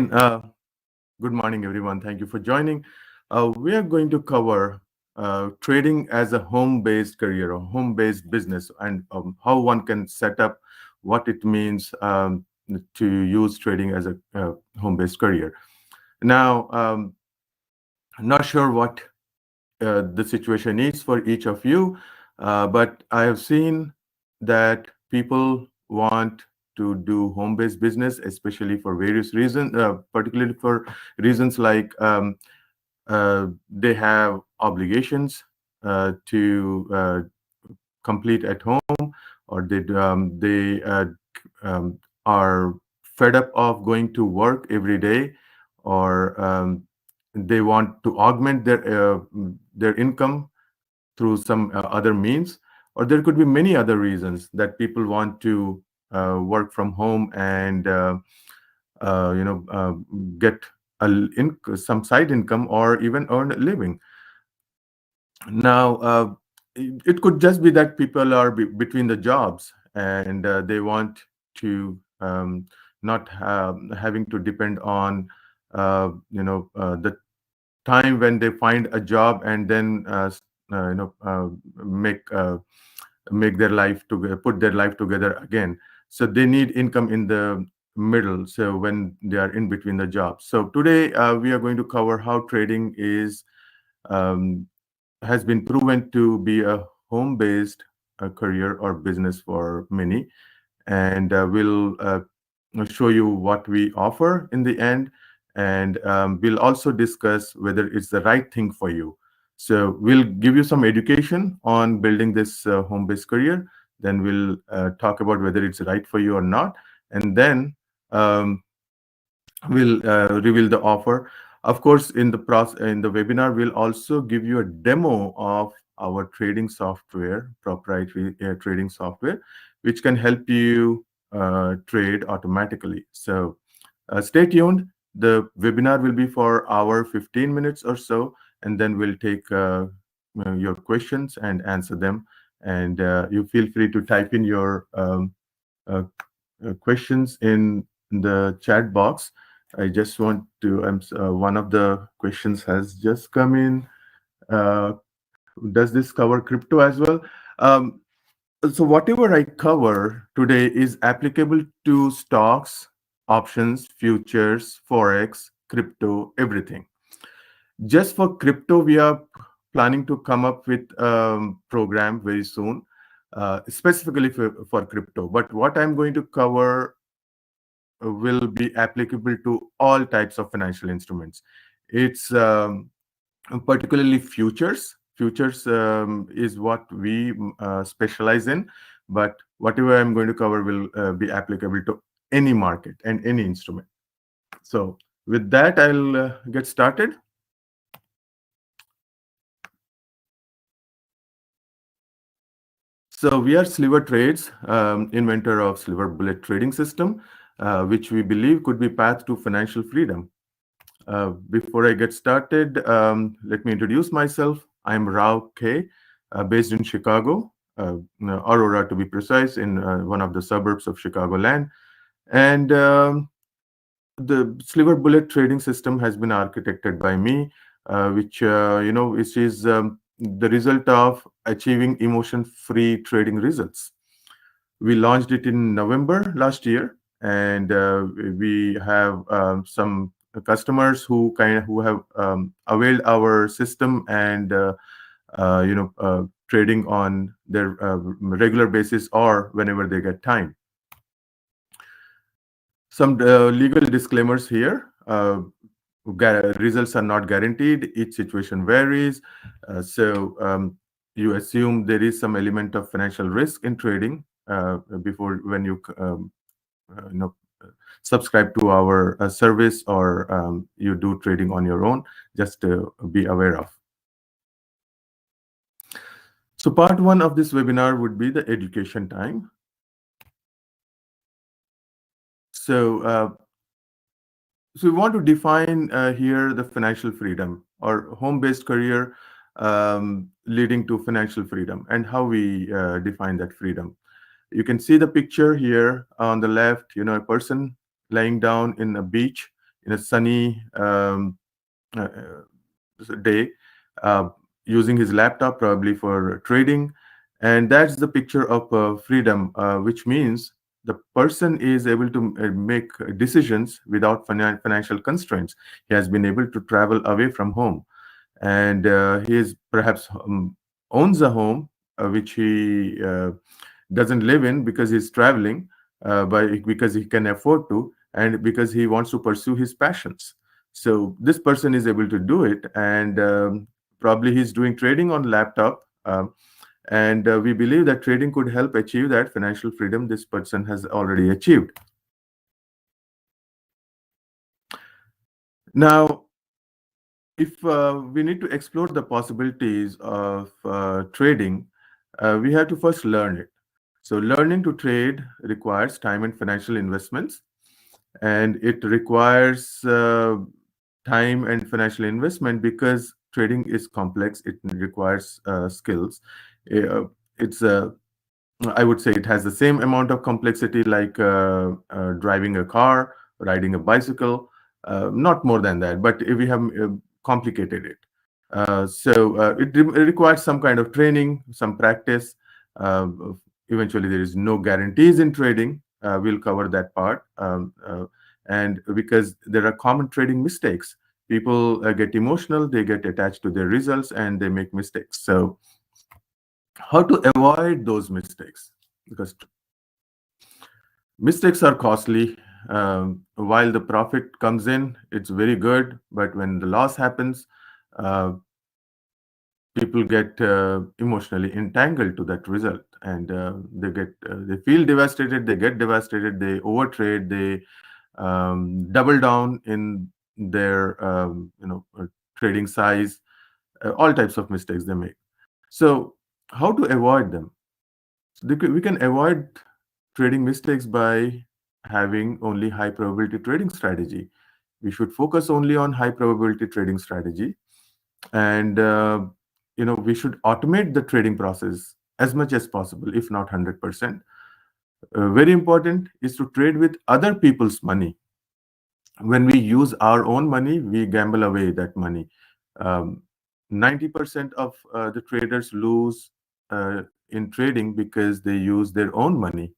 Uh, Good morning, everyone. Thank you for joining. We are going to cover trading as a home-based career or home-based business, and how one can set up, what it means to use trading as a home-based career. Now, I'm not sure what the situation is for each of you, but I have seen that people want to do home-based business, especially for various reasons, particularly for reasons like they have obligations to complete at home, or they are fed up of going to work every day, or they want to augment their income through some other means, or there could be many other reasons that people want to work from home and uh, you know uh, get some side income or even earn a living. Now, it could just be that people are between the jobs, and they want to not having to depend on the time when they find a job and then make make their life together, put their life together again. So they need income in the middle, so when they are in between the jobs. So today we are going to cover how trading is um, has been proven to be a home-based career or business for many, and we'll show you what we offer in the end, and we'll also discuss whether it's the right thing for you. So we'll give you some education on building this home-based career, then we'll talk about whether it's right for you or not, and then um, we'll reveal the offer. Of course, in the webinar, we'll also give you a demo of our trading software, proprietary trading software, which can help you trade automatically. So stay tuned. The webinar will be for hour 15 minutes or so, and then we'll take your questions and answer them. And you feel free to type in your uh, questions in the chat box. I just want to, one of the questions has just come in. Uh, does this cover crypto as well? Um, so whatever I cover today is applicable to stocks, options, futures, forex, crypto, everything. Just for crypto, we are planning to come up with a program very soon, specifically for crypto. But what I'm going to cover will be applicable to all types of financial instruments. It's particularly futures. Futures is what we specialize in, but whatever I'm going to cover will be applicable to any market and any instrument. So with that, I'll get started. So we are Sliver Trades, inventor of Sliver Bullet trading system, which we believe could be path to financial freedom. Before I get started, let me introduce myself. I'm Rao K, based in Chicago, Aurora to be precise, in one of the suburbs of Chicagoland. And the Sliver Bullet trading system has been architected by me, which is the result of achieving emotion-free trading results. We launched it in November last year, and we have some customers who have availed our system and trading on their regular basis or whenever they get time. Some legal disclaimers here. Results are not guaranteed. Each situation varies. So you assume there is some element of financial risk in trading before when you you know subscribe to our service, or you do trading on your own. Just be aware of. So part one of this webinar would be the education time. So we want to define here the financial freedom or home-based career leading to financial freedom, and how we define that freedom. You can see the picture here on the left, a person lying down in a beach, in a sunny day, uh, using his laptop probably for trading. And that's the picture of freedom, which means the person is able to make decisions without financial constraints. He has been able to travel away from home, and he is perhaps owns a home which he doesn't live in because he's traveling, because he can afford to, and because he wants to pursue his passions. So this person is able to do it, and probably he's doing trading on laptop. And we believe that trading could help achieve that financial freedom this person has already achieved. Now, if we need to explore the possibilities of trading, we have to first learn it. So, learning to trade requires time and financial investments, and it requires time and financial investment because trading is complex. It requires skills. Uh, it's I would say it has the same amount of complexity like driving a car, riding a bicycle, not more than that. But if we have complicated it, it requires some kind of training, some practice. Uh, Eventually, there is no guarantees in trading. We'll cover that part, and because there are common trading mistakes, people get emotional, they get attached to their results, and they make mistakes. So how to avoid those mistakes, because mistakes are costly. While the profit comes in, it's very good, but when the loss happens, uh, people get emotionally entangled to that result, and they feel devastated, they get devastated, they overtrade, they double down in their trading size, all types of mistakes they make. So how to avoid them? We can avoid trading mistakes by having only high probability trading strategy. We should focus only on high probability trading strategy, and we should automate the trading process as much as possible, if not 100%. Very important is to trade with other people's money. When we use our own money, we gamble away that money. Um, 90% of the traders lose in trading because they use their own money.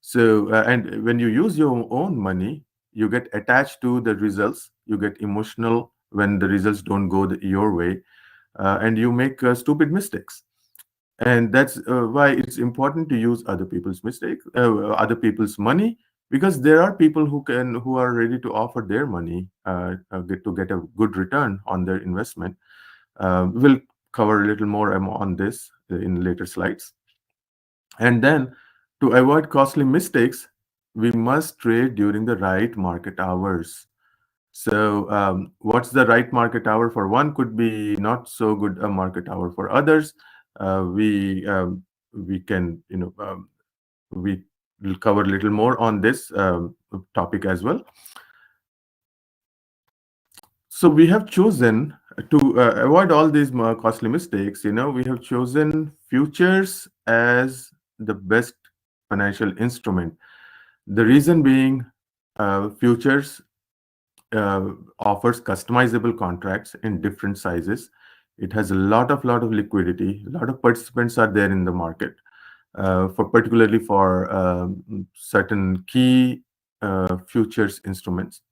So, and when you use your own money, you get attached to the results. You get emotional when the results don't go your way, and you make stupid mistakes. And that's why it's important to use other people's mistakes, other people's money, because there are people who are ready to offer their money to get a good return on their investment. We'll cover a little more on this in later slides. And then, to avoid costly mistakes, we must trade during the right market hours. So, what's the right market hour for one could be not so good a market hour for others. We can, we will cover a little more on this topic as well. So, we have chosen to avoid all these costly mistakes. We have chosen futures as the best financial instrument. The reason being, futures offers customizable contracts in different sizes. It has a lot of liquidity. A lot of participants are there in the market, for particularly for certain key futures instruments.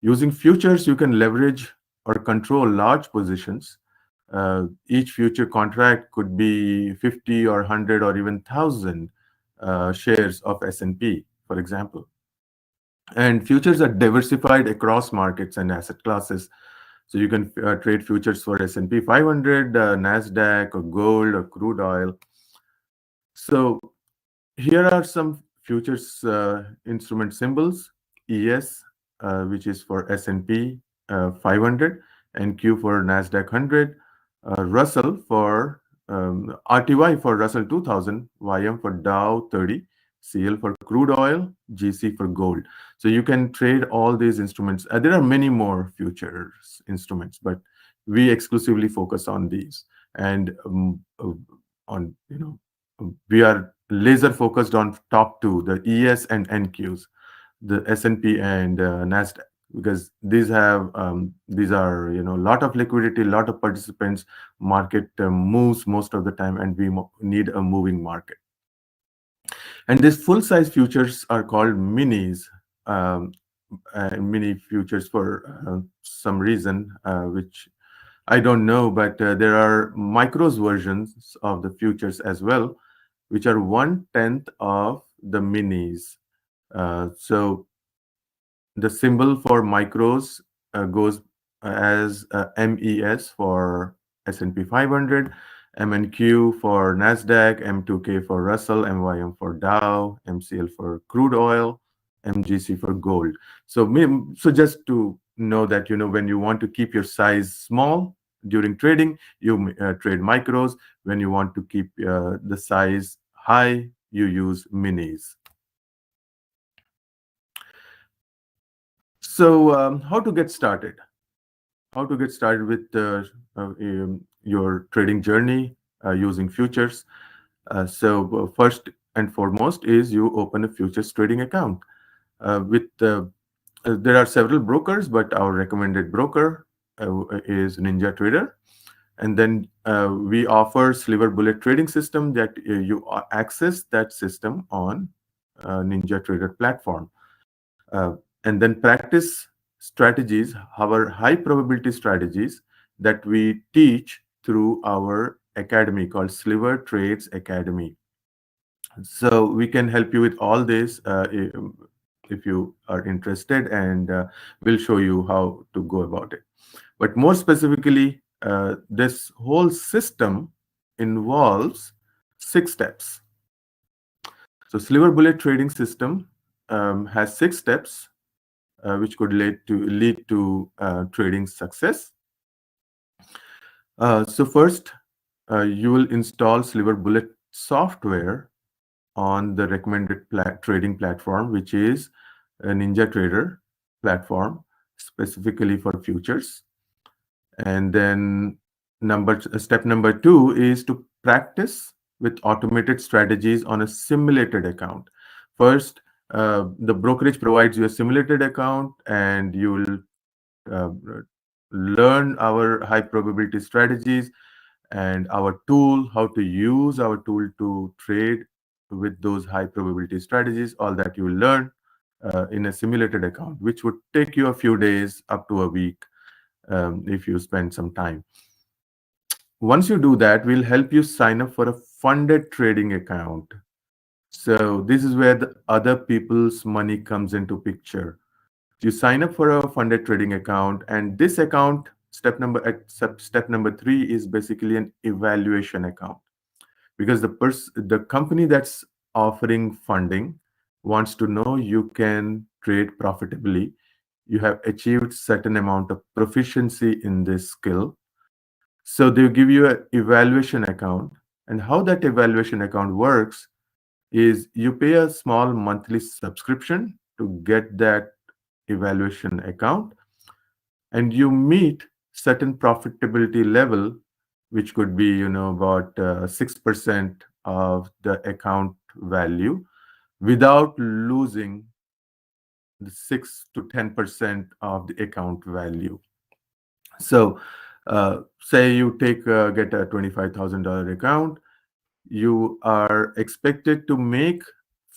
Using futures, you can leverage or control large positions. Each future contract could be 50 or 100 or even 1,000 shares of S&P, for example. And futures are diversified across markets and asset classes. So you can trade futures for S&P 500, NASDAQ, or gold, or crude oil. So here are some futures instrument symbols: ES, which is for S&P 500, NQ for NASDAQ 100, Russell for RTY for Russell 2000, YM for Dow 30, CL for crude oil, GC for gold. So you can trade all these instruments. There are many more futures instruments, but we exclusively focus on these. And on we are laser focused on top two, the ES and NQs, the S&P and NASDAQ. because these are, a lot of liquidity, a lot of participants. Market moves most of the time, and we need a moving market. And these full size futures are called minis. um, Mini futures for some reason, which I don't know, but there are micros versions of the futures as well, which are 1/10 of the minis. So the symbol for micros goes as MES for S&P 500, MNQ for Nasdaq, M2K for Russell, MYM for Dow, MCL for crude oil, MGC for gold. So just to know that, when you want to keep your size small during trading, you trade micros. When you want to keep the size high, you use minis. So how to get started? How to get started with your trading journey using futures? First and foremost is you open a futures trading account. With There are several brokers, but our recommended broker is NinjaTrader. And then we offer Sliver Bullet trading system that you access that system on NinjaTrader platform. uh, and then practice strategies, our high probability strategies that we teach through our academy called Sliver Trades Academy. So we can help you with all this if you are interested, and we'll show you how to go about it. But more specifically, this whole system involves 6 steps. So Sliver Bullet trading system has 6 steps which could lead to trading success. So first, you will install Sliver Bullet software on the recommended trading platform, which is a NinjaTrader platform specifically for futures. And then step number 2 is to practice with automated strategies on a simulated account. First, the brokerage provides you a simulated account, and you will uh, learn our high probability strategies and our tool, how to use our tool to trade with those high probability strategies. All that you will learn in a simulated account, which would take you a few days up to a week if you spend some time. Once you do that, we'll help you sign up for a funded trading account. So this is where the other people's money comes into picture. You sign up for a funded trading account, and this account, step number 3, is basically an evaluation account, because the company that's offering funding wants to know you can trade profitably, you have achieved certain amount of proficiency in this skill. So they give you an evaluation account. And how that evaluation account works is you pay a small monthly subscription to get that evaluation account, and you meet certain profitability level, which could be about 6% of the account value, without losing the 6 to 10% of the account value. So say you get a $25,000 account, you are expected to make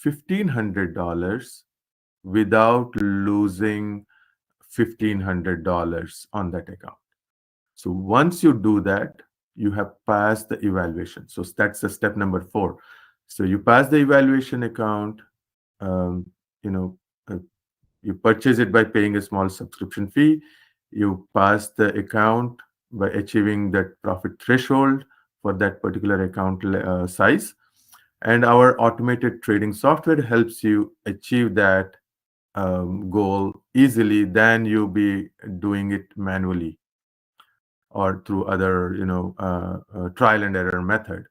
$1,500 without losing $1,500 on that account. So once you do that, you have passed the evaluation. So that's the step number 4. So you pass the evaluation account. um, you know uh, you purchase it by paying a small subscription fee. You pass the account by achieving that profit threshold for that particular account size, and our automated trading software helps you achieve that goal easily than you be doing it manually or through other trial and error method,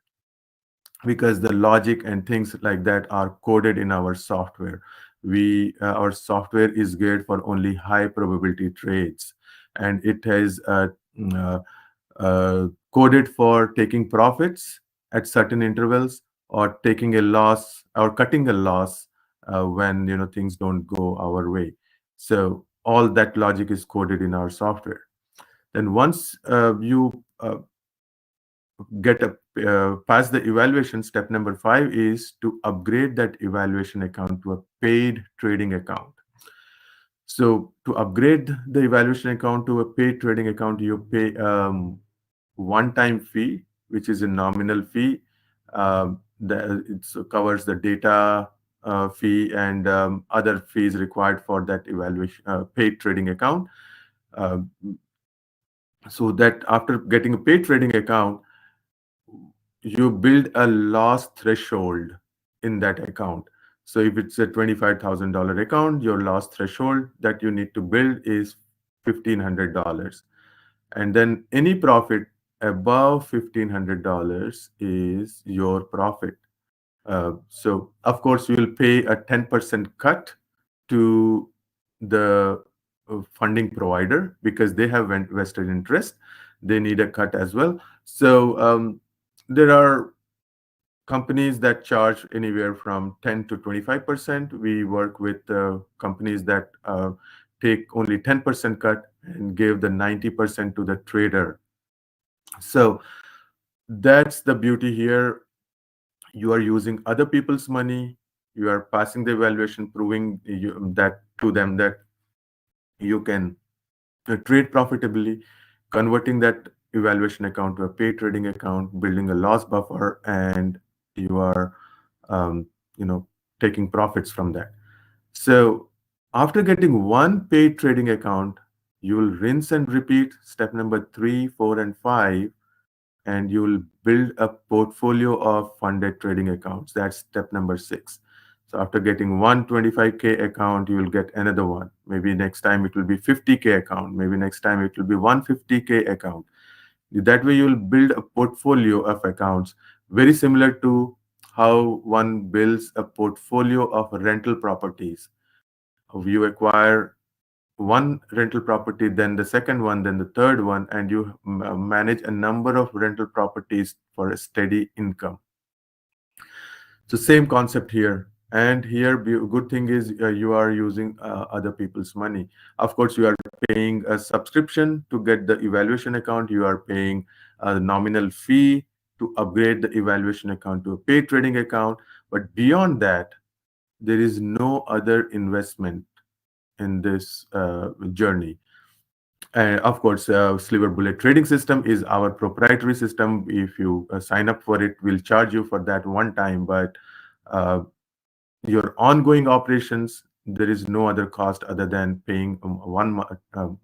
because the logic and things like that are coded in our software. Our software is geared for only high probability trades, and it has mm, coded for taking profits at certain intervals, or taking a loss or cutting a loss when things don't go our way. So all that logic is coded in our software. Then once you get a pass the evaluation, step number 5 is to upgrade that evaluation account to a paid trading account. So to upgrade the evaluation account to a paid trading account, you pay one-time fee, which is a nominal fee. It covers the data fee and other fees required for that evaluation paid trading account. Uh, so that after getting a paid trading account, you build a loss threshold in that account. So if it's a $25,000 account, your loss threshold that you need to build is $1,500. And then any profit above $1,500 is your profit. So of course, you will pay a 10% cut to the funding provider because they have vested interest. They need a cut as well. So there are companies that charge anywhere from 10 to 25%. We work with companies that take only 10% cut and give the 90% to the trader. So that's the beauty here. You are using other people's money. You are passing the evaluation, proving that to them that you can trade profitably, converting that evaluation account to a paid trading account, building a loss buffer, and you are, um, taking profits from that. So after getting one paid trading account, you will rinse and repeat step number 3, 4, and 5, and you will build a portfolio of funded trading accounts. That's step number 6. So after getting one 25K account, you will get another one. Maybe next time it will be 50K account. Maybe next time it will be 150K account. That way you will build a portfolio of accounts, very similar to how one builds a portfolio of rental properties. You acquire one rental property, then the second one, then the third one, and you manage a number of rental properties for a steady income. So same concept here. And here, good thing is you are using other people's money. Of course, you are paying a subscription to get the evaluation account. You are paying a nominal fee to upgrade the evaluation account to a paid trading account. But beyond that, there is no other investment in this journey. And of course, Sliver Bullet trading system is our proprietary system. If you sign up for it, we'll charge you for that one time. But uh, your ongoing operations, there is no other cost other than paying one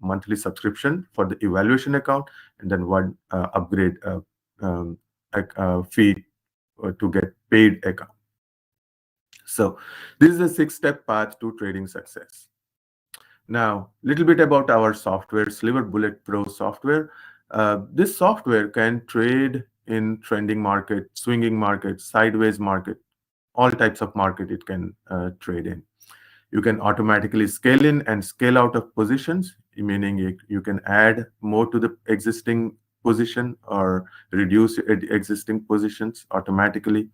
monthly subscription for the evaluation account and then one upgrade um, fee to get paid account. So this is a 6-step path to trading success. Now, a little bit about our software, Sliver Bullet Pro software. This software can trade in trending market, swinging market, sideways market, all types of market it can trade in. You can automatically scale in and scale out of positions, meaning you can add more to the existing position or reduce existing positions automatically.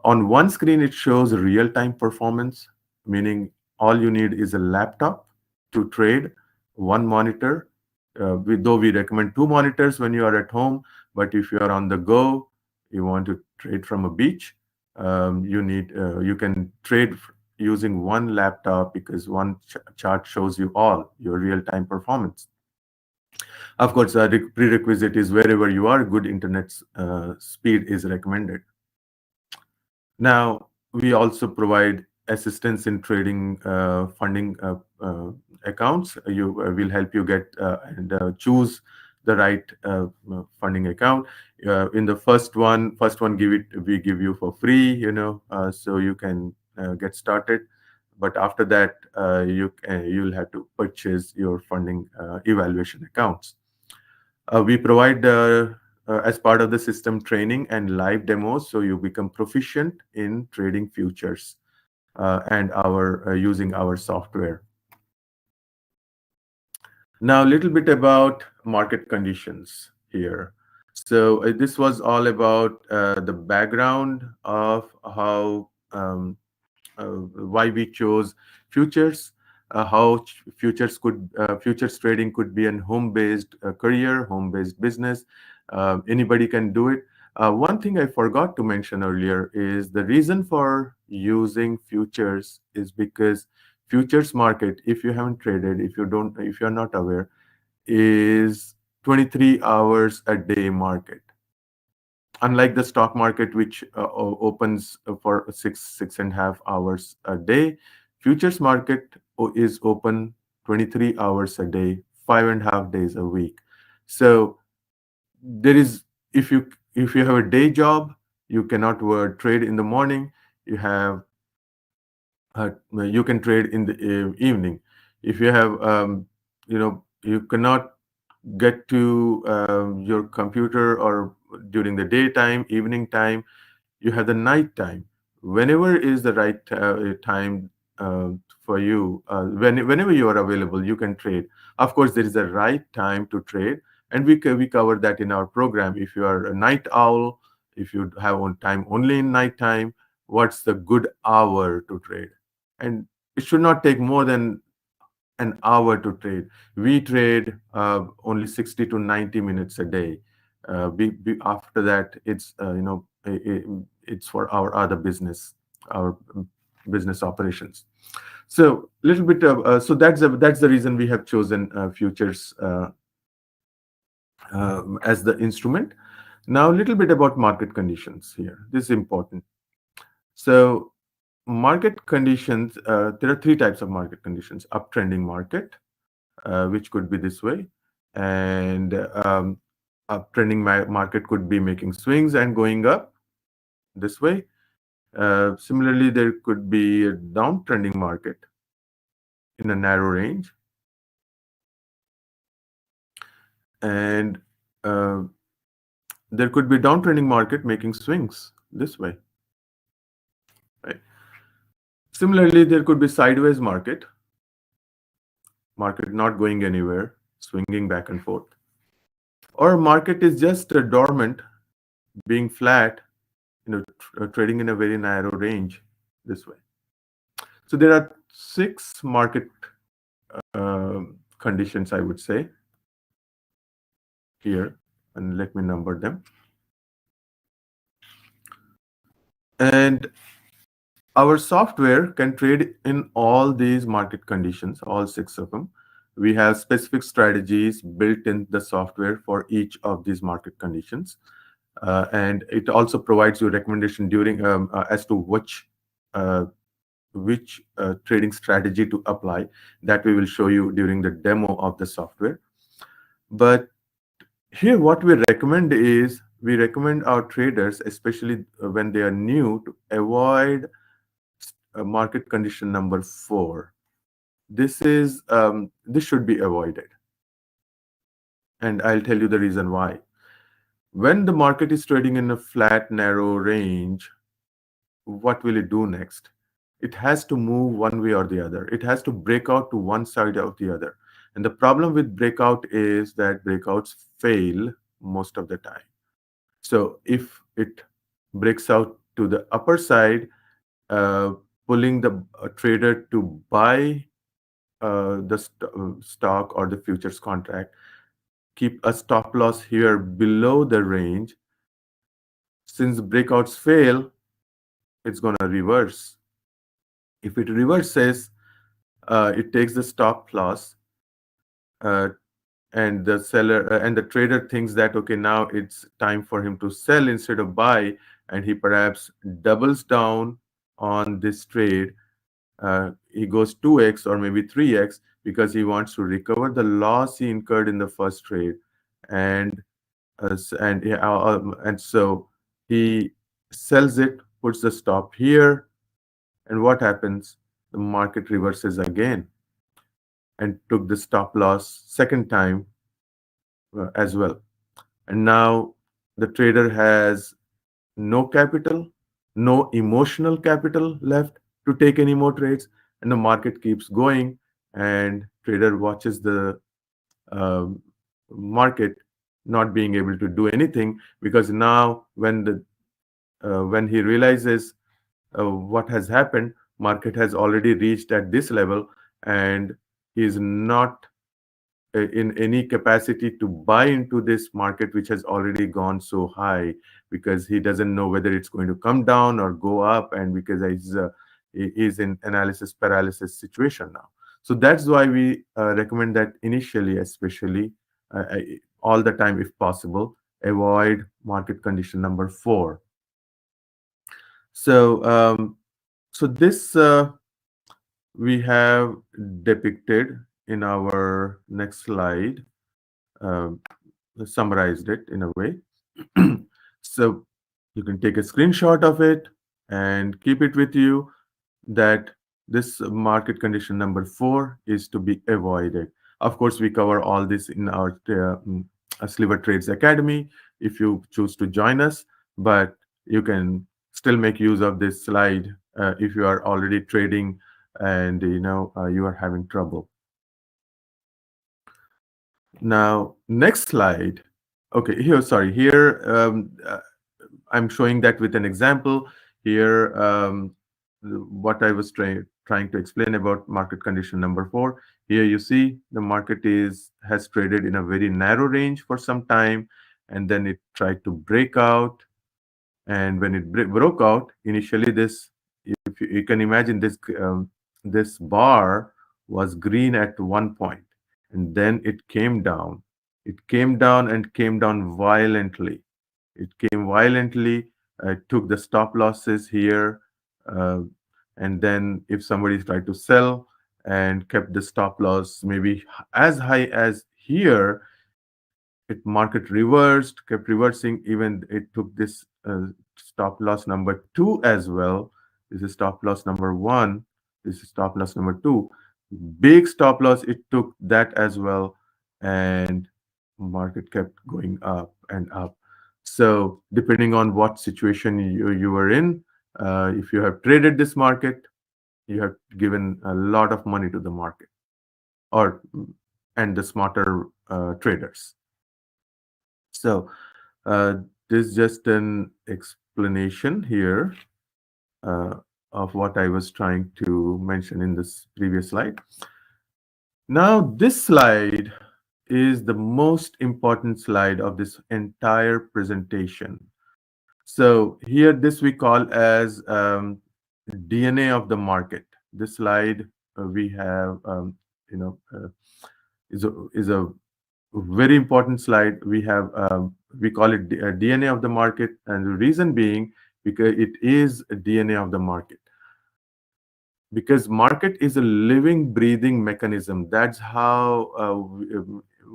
On one screen, it shows real-time performance, meaning all you need is a laptop to trade, one monitor. Though we recommend 2 monitors when you are at home, but if you are on the go, you want to trade from a beach, you can trade using one laptop because one chart shows you all your real-time performance. Of course, the prerequisite is wherever you are, good internet speed is recommended. Now, we also provide assistance in trading funding accounts. You will help you get and choose the right funding account. In the first one we give you for free, so you can get started. But after that, you'll have to purchase your funding evaluation accounts. We provide as part of the system training and live demos, so you become proficient in trading futures and using our software. Now, a little bit about market conditions here. So this was all about the background of how why we chose futures. how futures trading could be an home-based career, home-based business. Anybody can do it. One thing I forgot to mention earlier is the reason for using futures is because futures market, if you haven't traded, if you're not aware, is 23 hours a day market. Unlike the stock market, which opens for 6.5 hours a day, futures market is open 23 hours a day, 5.5 days a week. So there is, if you have a day job, you cannot trade in the morning. You have you can trade in the evening. If you have you cannot get to your computer or during the daytime, evening time, you have the night time. Whenever is the right time uh, for you, whenever you are available, you can trade. Of course, there is a right time to trade, and we cover that in our program. If you are a night owl, if you have on time only in night time, what's the good hour to trade? And it should not take more than an hour to trade. We trade only 60 to 90 minutes a day. After that, it's for our other business, our business operations. So little bit of so that's the reason we have chosen futures as the instrument. Now, a little bit about market conditions here. This is important. So market conditions, there are three types of market conditions: uptrending market, which could be this way, and uptrending market could be making swings and going up this way. Similarly, there could be a downtrending market in a narrow range, and there could be downtrending market making swings this way. Right? Similarly, there could be sideways market not going anywhere, swinging back and forth, or market is just dormant, being flat, trading in a very narrow range this way. So there are 6 market conditions, I would say, here, and let me number them. And our software can trade in all these market conditions, all 6 of them. We have specific strategies built in the software for each of these market conditions. And it also provides you recommendation during as to which trading strategy to apply. That we will show you during the demo of the software. But here what we recommend is, we recommend our traders, especially when they are new, to avoid market condition number 4. This should be avoided, and I'll tell you the reason why. When the market is trading in a flat, narrow range, what will it do next? It has to move one way or the other. It has to break out to one side or the other. And the problem with breakout is that breakouts fail most of the time. So if it breaks out to the upper side, pulling the trader to buy the stock or the futures contract, keep a stop loss here below the range. Since breakouts fail, it's going to reverse. If it reverses, it takes the stop loss, and the seller and the trader thinks that, okay, now it's time for him to sell instead of buy, and he perhaps doubles down on this trade. He goes 2x or maybe 3x because he wants to recover the loss he incurred in the first trade, and so he sells it, puts the stop here, and what happens? The market reverses again and took the stop loss second time as well. And now the trader has no capital, no emotional capital left to take any more trades, and the market keeps going, and trader watches the market not being able to do anything, because now when he realizes what has happened, market has already reached at this level, and he is not in any capacity to buy into this market which has already gone so high, because he doesn't know whether it's going to come down or go up, and because he's in analysis paralysis situation now. So that's why we recommend that initially, especially all the time if possible, avoid market condition number 4. So this we have depicted in our next slide, um, summarized it in a way. So you can take a screenshot of it and keep it with you, that this market condition number 4 is to be avoided. Of course, we cover all this in our Sliver Trades Academy if you choose to join us, but you can still make use of this slide if you are already trading and you are having trouble. Now, next slide. Okay, here I'm showing that with an example. Here, what I was trying to explain about market condition number 4. Here you see the market has traded in a very narrow range for some time, and then it tried to break out. And when it broke out, initially this, if you can imagine this, this bar was green at one point, and then it came down. It came down and came down violently. It came violently, took the stop losses here, uh, and then if somebody tried to sell and kept the stop loss maybe as high as here, it market reversed, kept reversing. Even it took this stop loss number 2 as well. This is stop loss number 1. This is stop loss number 2. Big stop loss, it took that as well, and market kept going up and up. So depending on what situation you were in, if you have traded this market, you have given a lot of money to the market, or and the smarter traders. So this is just an explanation here of what I was trying to mention in this previous slide. Now, this slide is the most important slide of this entire presentation. So here, this we call as DNA of the market. This slide we have, is a very important slide. We have we call it DNA of the market, and the reason being because it is a DNA of the market. Because market is a living, breathing mechanism. That's how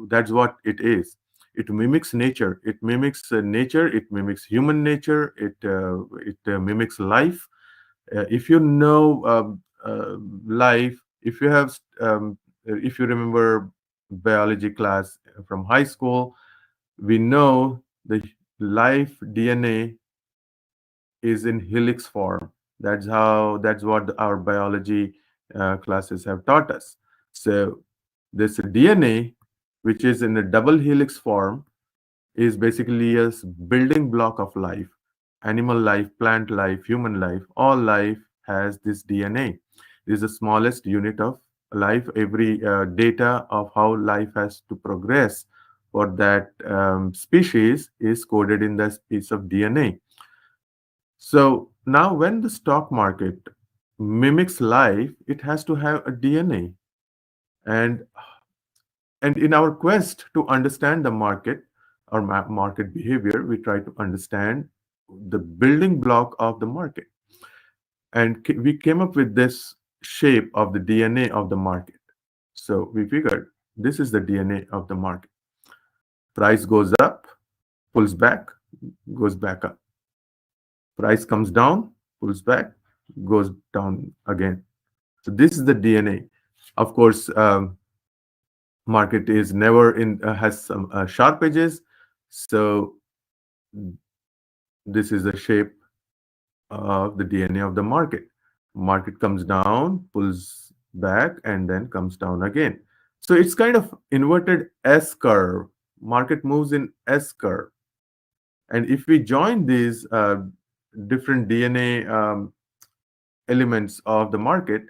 that's what it is. It mimics nature. It mimics nature. It mimics human nature. It mimics life. If you know life, if you remember biology class from high school, we know the life DNA is in helix form. That's what our biology classes have taught us. So this DNA, which is in a double helix form, is basically a building block of life. Animal life, plant life, human life, all life has this DNA. This is the smallest unit of life. Every data of how life has to progress for that species is coded in this piece of DNA. So now when the stock market mimics life, it has to have a DNA. And in our quest to understand the market or market behavior, we try to understand the building block of the market. And we came up with this shape of the DNA of the market. So we figured this is the DNA of the market. Price goes up, pulls back, goes back up. Price comes down, pulls back, goes down again. So this is the DNA. Of course, market is never in has some sharp edges. So this is the shape of the DNA of the market. Market comes down, pulls back, and then comes down again. So it's kind of inverted S curve. Market moves in S curve. And if we join these different DNA elements of the market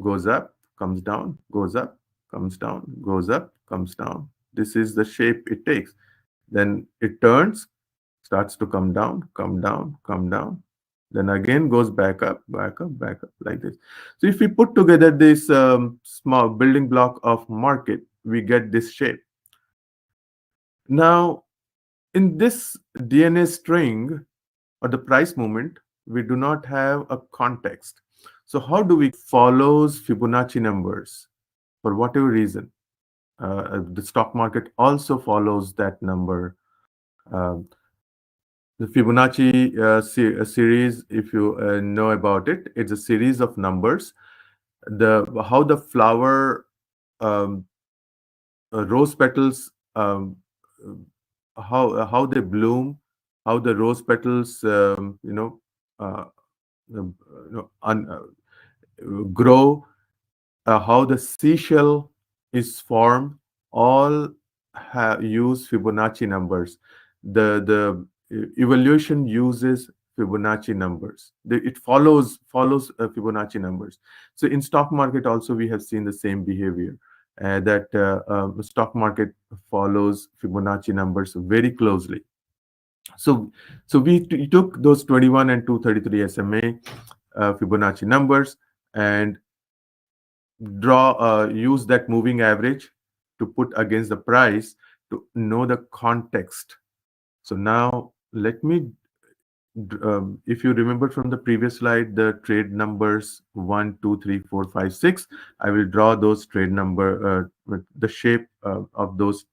goes up, comes down, goes up, comes down, goes up, comes down. This is the shape it takes. Then it turns, starts to come down, come down, come down. Then again goes back up, back up, back up, like this. So if we put together this small building block of market, we get this shape. Now, in this DNA string or the price movement, we do not have a context. So how do we follows Fibonacci numbers for whatever reason? The stock market also follows that number. Um, the Fibonacci series, if you know about it, it's a series of numbers. The how the flower um, rose petals, how they bloom, how the rose petals uh, grow, how the seashell is formed, all use Fibonacci numbers. The evaluation uses Fibonacci numbers. It follows Fibonacci numbers. So in stock market also we have seen the same behavior. That the stock market follows Fibonacci numbers very closely. So we took those 21 and 233 SMA Fibonacci numbers and use that moving average to put against the price to know the context. So now let me, if you remember from the previous slide, the trade numbers 1, 2, 3, 4, 5, 6. I will draw those trade number, with the shape of those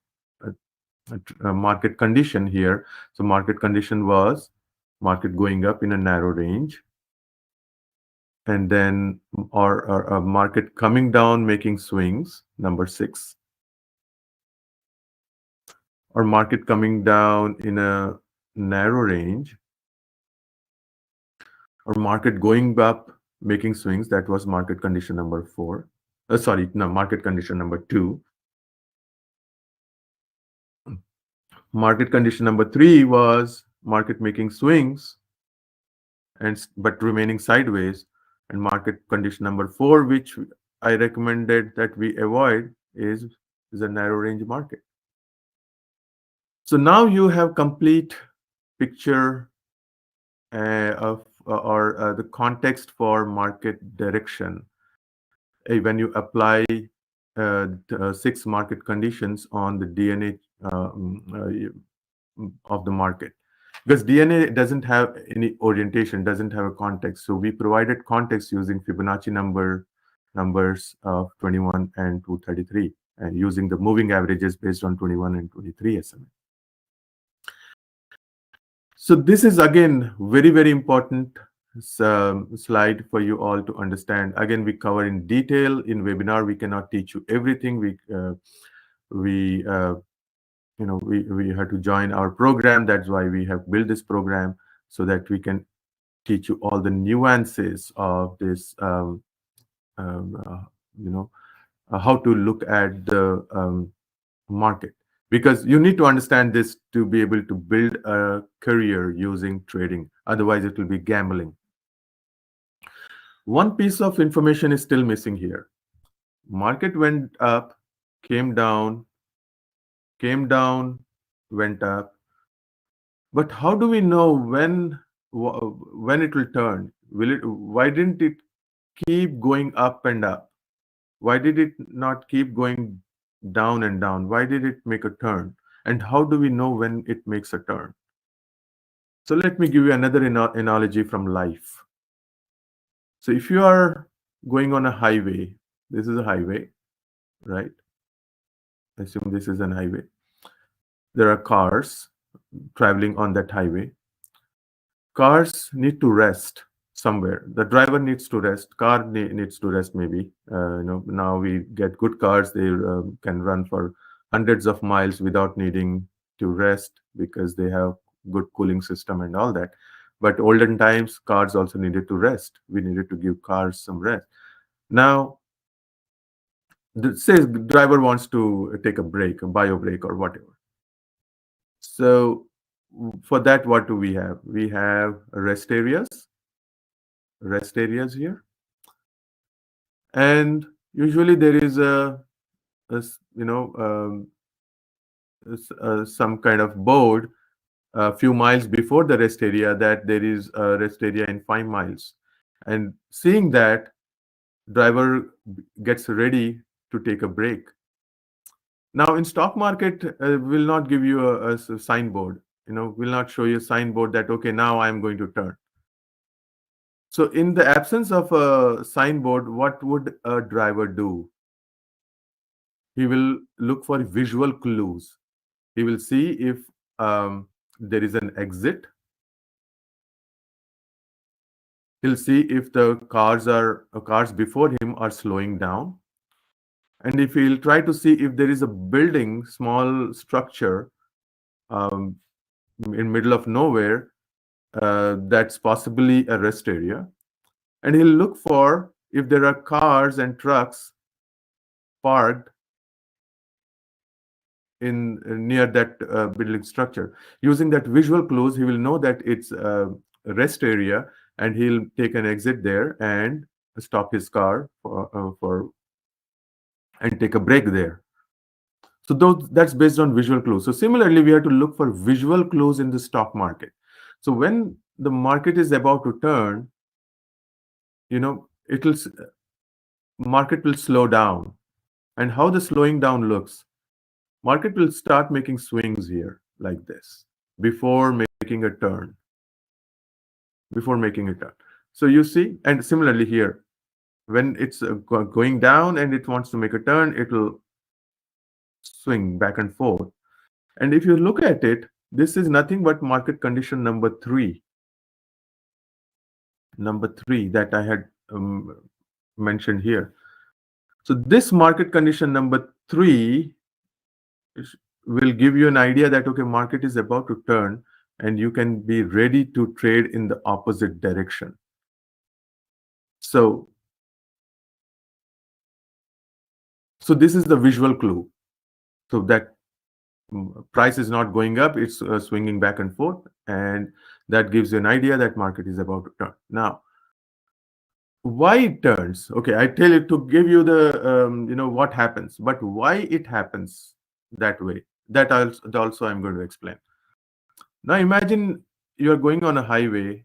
uh, market condition here. So market condition was market going up in a narrow range, and then or a market coming down making swings, number 6, or market coming down in a narrow range, or market going up making swings, that was market condition number 4. Sorry, no, market condition number 2. Market condition number 3 was market making swings and but remaining sideways, and market condition number 4, which I recommended that we avoid, is a narrow range market. So now you have complete picture of or the context for market direction when you apply 6 market conditions on the DNA of the market, because DNA doesn't have any orientation, doesn't have a context. So we provided context using Fibonacci numbers of 21 and 233, and using the moving averages based on 21 and 23 SMA. So this is again very important slide for you all to understand. Again, we cover in detail in webinar. We cannot teach you everything. We we had to join our program. That's why we have built this program, so that we can teach you all the nuances of this. Um, uh, how to look at the market, because you need to understand this to be able to build a career using trading. Otherwise it will be gambling. One piece of information is still missing here. Market went up, came down, went up, but how do we know when it will turn? Why didn't it keep going up and up? Why did it not keep going down and down? Why did it make a turn? And how do we know when it makes a turn? So let me give you another analogy from life. So if you are going on a highway, this is a highway, right? Assume this is an highway. There are cars traveling on that highway. Cars need to rest somewhere. The driver needs to rest. Car needs to rest. Maybe now we get good cars. They can run for hundreds of miles without needing to rest, because they have good cooling system and all that. But olden times, cars also needed to rest. We needed to give cars some rest. Now, say driver wants to take a break, a bio break or whatever. So for that, what do we have? We have rest areas here, And usually there is some kind of board a few miles before the rest area that there is a rest area in 5 miles. And seeing that, driver gets ready to take a break. Now in stock market, will not give you a signboard, will not show you a signboard that, okay, now I'm going to turn. So in the absence of a signboard, what would a driver do? He will look for visual clues. He will see if there is an exit. He'll see if the cars before him are slowing down. And if he'll try to see if there is a building, small structure, um, in middle of nowhere, that's possibly a rest area. And he'll look for if there are cars and trucks parked in near that building structure. Using that visual clues, he will know that it's a rest area, and he'll take an exit there and stop his car for and take a break there. So that's based on visual clues. So similarly, we have to look for visual clues in the stock market. So when the market is about to turn, it'll market will slow down. And how the slowing down looks, market will start making swings here like this before making a turn. So you see, and similarly here, when it's going down and it wants to make a turn, it'll swing back and forth. And if you look at it, this is nothing but market condition number three that I had mentioned here. So this market condition number 3 will give you an idea that, okay, market is about to turn, and you can be ready to trade in the opposite direction. So this is the visual clue. So that price is not going up, it's swinging back and forth, and that gives you an idea that market is about to turn. Now, why it turns? Okay, I tell you to give you the what happens, but why it happens that way, that also I'm going to explain. Now imagine you are going on a highway,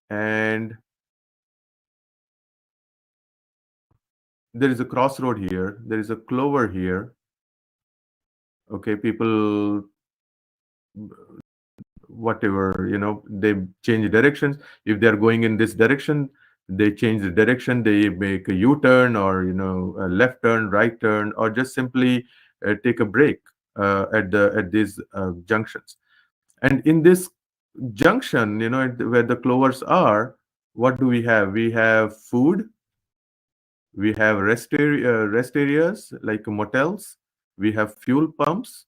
and there is a crossroad here, there is a clover here. Okay, people, whatever, they change directions. If they are going in this direction, they change the direction, they make a U-turn, or a left turn, right turn, or just simply take a break at these junctions. And in this junction, where the clovers are, what do we have? We have food, we have rest areas like motels, we have fuel pumps,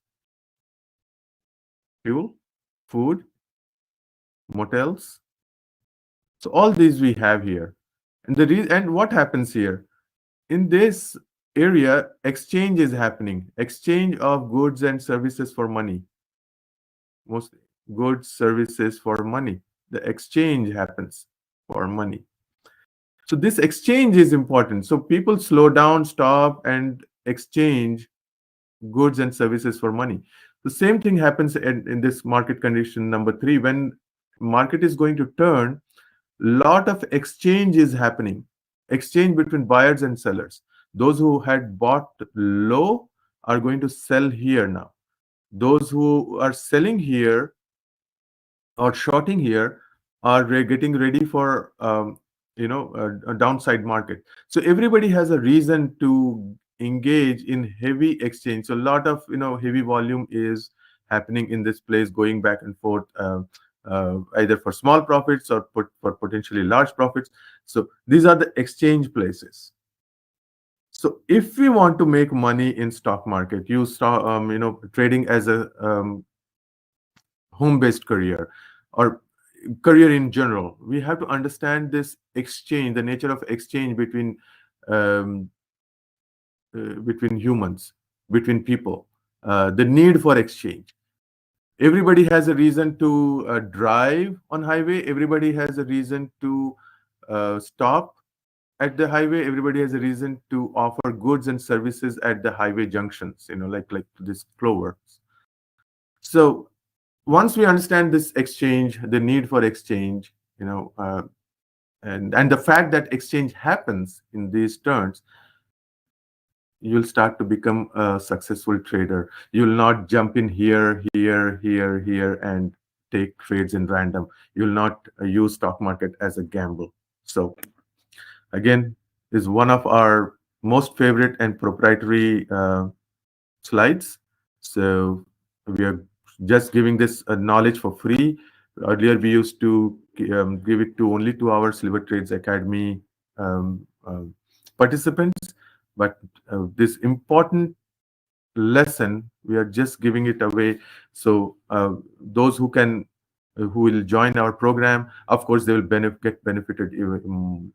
fuel, food, motels. So all these we have here. And what happens here? In this area, exchange is happening. Exchange of goods and services for money. Most goods, services for money. The exchange happens for money. So this exchange is important. So people slow down, stop, and exchange goods and services for money. The same thing happens in this market condition number 3. When market is going to turn, lot of exchange is happening. Exchange between buyers and sellers. Those who had bought low are going to sell here now. Those who are selling here or shorting here are getting ready for a downside market. So everybody has a reason to engage in heavy exchange. So a lot of heavy volume is happening in this place, going back and forth, either for small profits or for potentially large profits. So these are the exchange places. So if we want to make money in stock market, you start trading as a home-based career, or career in general, we have to understand this exchange, the nature of exchange between humans, between people, the need for exchange. Everybody has a reason to drive on highway. Everybody has a reason to stop at the highway, everybody has a reason to offer goods and services at the highway junctions, like this clover. So once we understand this exchange, the need for exchange, and the fact that exchange happens in these turns, you'll start to become a successful trader. You'll not jump in here, here, here, here, and take trades in random. You'll not use stock market as a gamble. So again, is one of our most favorite and proprietary slides. So we are just giving this knowledge for free. Earlier, we used to give it to only to our Silver Trades Academy participants, but this important lesson, we are just giving it away. So those who will join our program, of course, they will get benefited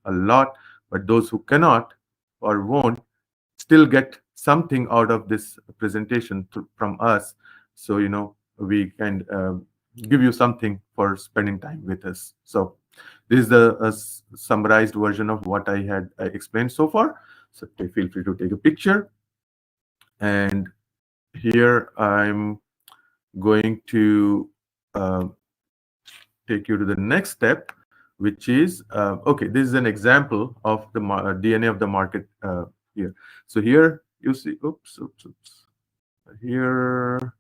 a lot. But those who cannot or won't still get something out of this presentation from us. So we can give you something for spending time with us. So this is the summarized version of what I had explained so far. So feel free to take a picture. And here I'm going to take you to the next step, which is okay. This is an example of the DNA of the market here. So here you see, oops. Here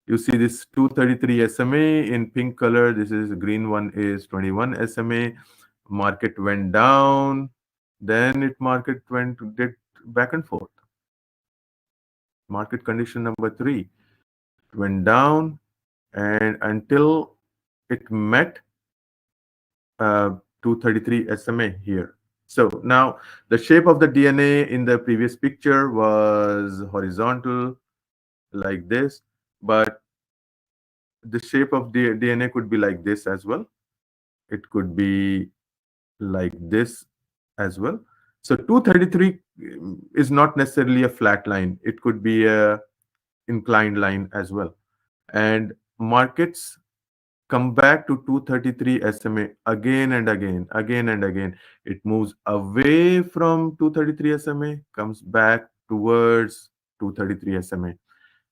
you see this 233 SMA in pink color. This is green one is 21 SMA. Market went down, then market did back and forth. Market condition number 3 went down, and until it met 233 SMA here. So now the shape of the DNA in the previous picture was horizontal like this, but the shape of the DNA could be like this as well. It could be like this as well. So 233 is not necessarily a flat line. It could be a inclined line as well. And markets come back to 233 SMA again and again, again and again. It moves away from 233 SMA, comes back towards 233 SMA.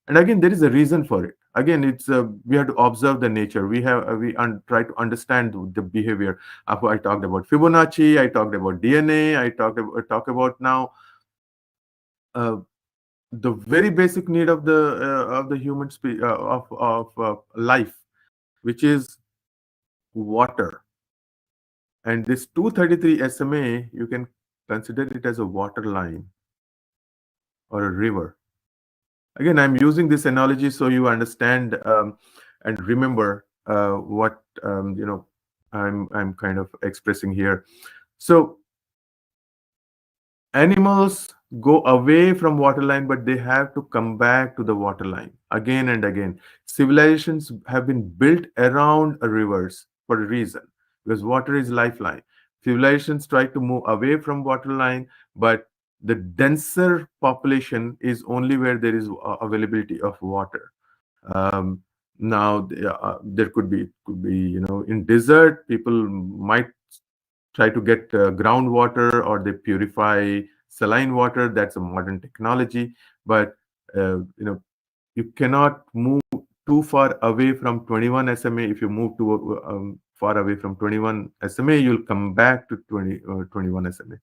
And again, there is a reason for it. Again, it's we have to observe the nature. We try to understand the behavior. I talked about Fibonacci. I talked about DNA. I talk about now the very basic need of the human of life, which is water. And this 233 SMA, you can consider it as a water line or a river. Again, I'm using this analogy so you understand and remember what I'm kind of expressing here. So animals go away from waterline, but they have to come back to the waterline again and again. Civilizations have been built around rivers for a reason, because water is lifeline. Civilizations try to move away from waterline, but the denser population is only where there is availability of water. Now there could be in desert, people might try to get groundwater, or they purify saline water. That's a modern technology, but you cannot move too far away from 21 SMA. If you move to far away from 21 SMA, you'll come back to 21 SMA.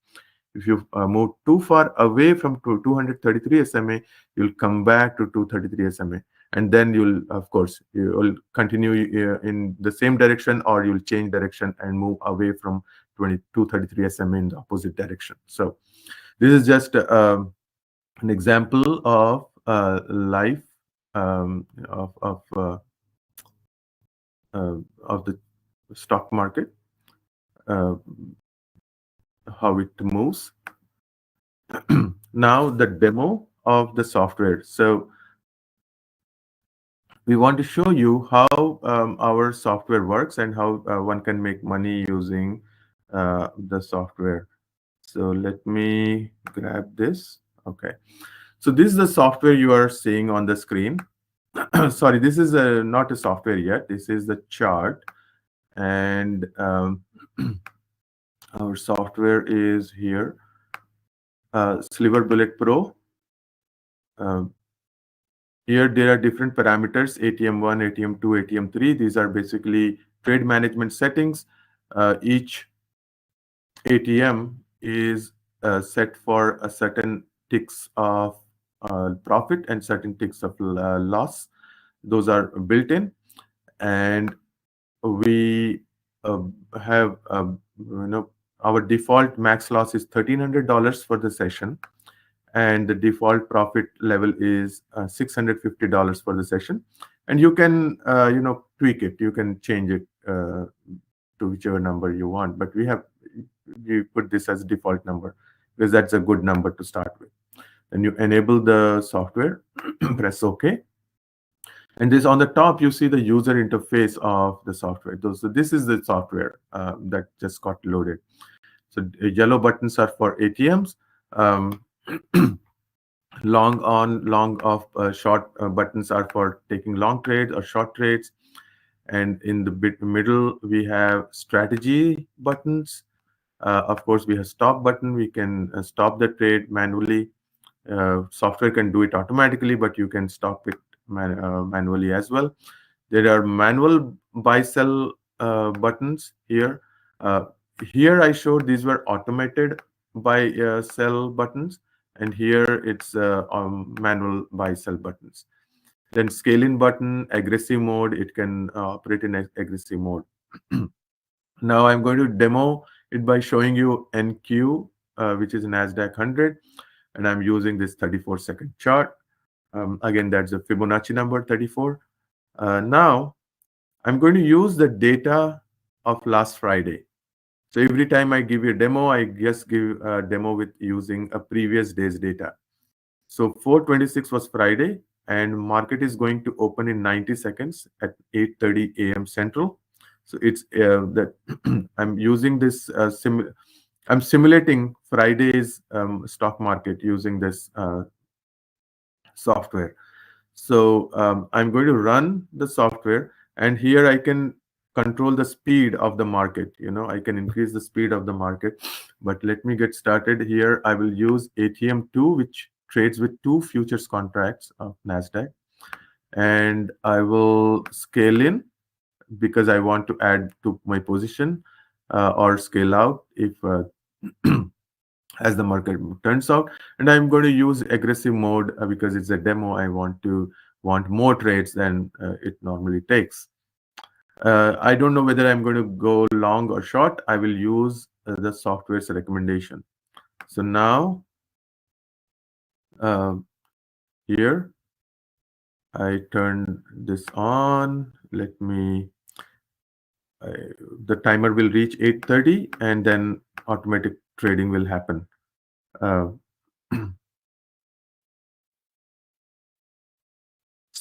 If you move too far away from 233 SMA, you'll come back to 233 SMA. And then you'll continue in the same direction, or you'll change direction and move away from 233 SMA in the opposite direction. So this is just an example of life of the stock market, how it moves. Now the demo of the software. So we want to show you how our software works and how one can make money using the software. So let me grab this. Okay. So this is the software you are seeing on the screen. Sorry, this is not a software yet. This is the chart. And Our software is here, Sliver Bullet Pro. Uh, Here there are different parameters: ATM1, ATM2, ATM3. These are basically trade management settings. Each ATM is set for a certain ticks of profit and certain ticks of loss. Those are built in, and we uh, have our default max loss is $1,300 for the session, and the default profit level is $650 for the session. And you can tweak it, you can change it to whichever number you want, but we put this as default number because that's a good number to start with. Then you enable the software, press OK, and this on the top you see the user interface of the software. So this is the software that just got loaded. So yellow buttons are for ATMs. um, Long on, long off, short buttons are for taking long trades or short trades. And in the middle we have strategy buttons. Of course we have stop button, we can stop the trade manually. Software can do it automatically, but you can stop it manually as well. There are manual buy sell buttons here. Uh, Here I showed these were automated buy sell buttons, and here it's manual buy sell buttons. Then scale in button, aggressive mode, it can operate in aggressive mode. Now I'm going to demo it by showing you NQ, which is NASDAQ 100, and I'm using this 34-second chart. Again, that's a Fibonacci number 34. Now I'm going to use the data of last Friday. So every time I give you a demo, I just give a demo with using a previous day's data. So 4/26 was Friday, and market is going to open in 90 seconds at 8:30 a.m. Central. So it's that I'm using this I'm simulating Friday's stock market using this software. So I'm going to run the software, and here I can control the speed of the market. I can increase the speed of the market. But let me get started here. I will use ATM2, which trades with 2 futures contracts of NASDAQ. And I will scale in because I want to add to my position, or scale out if as the market turns out. And I'm going to use aggressive mode because it's a demo. I want more trades than it normally takes. I don't know whether I'm going to go long or short. I will use the software's recommendation. So now here I turn this on. Let me the timer will reach 8:30, and then automatic trading will happen.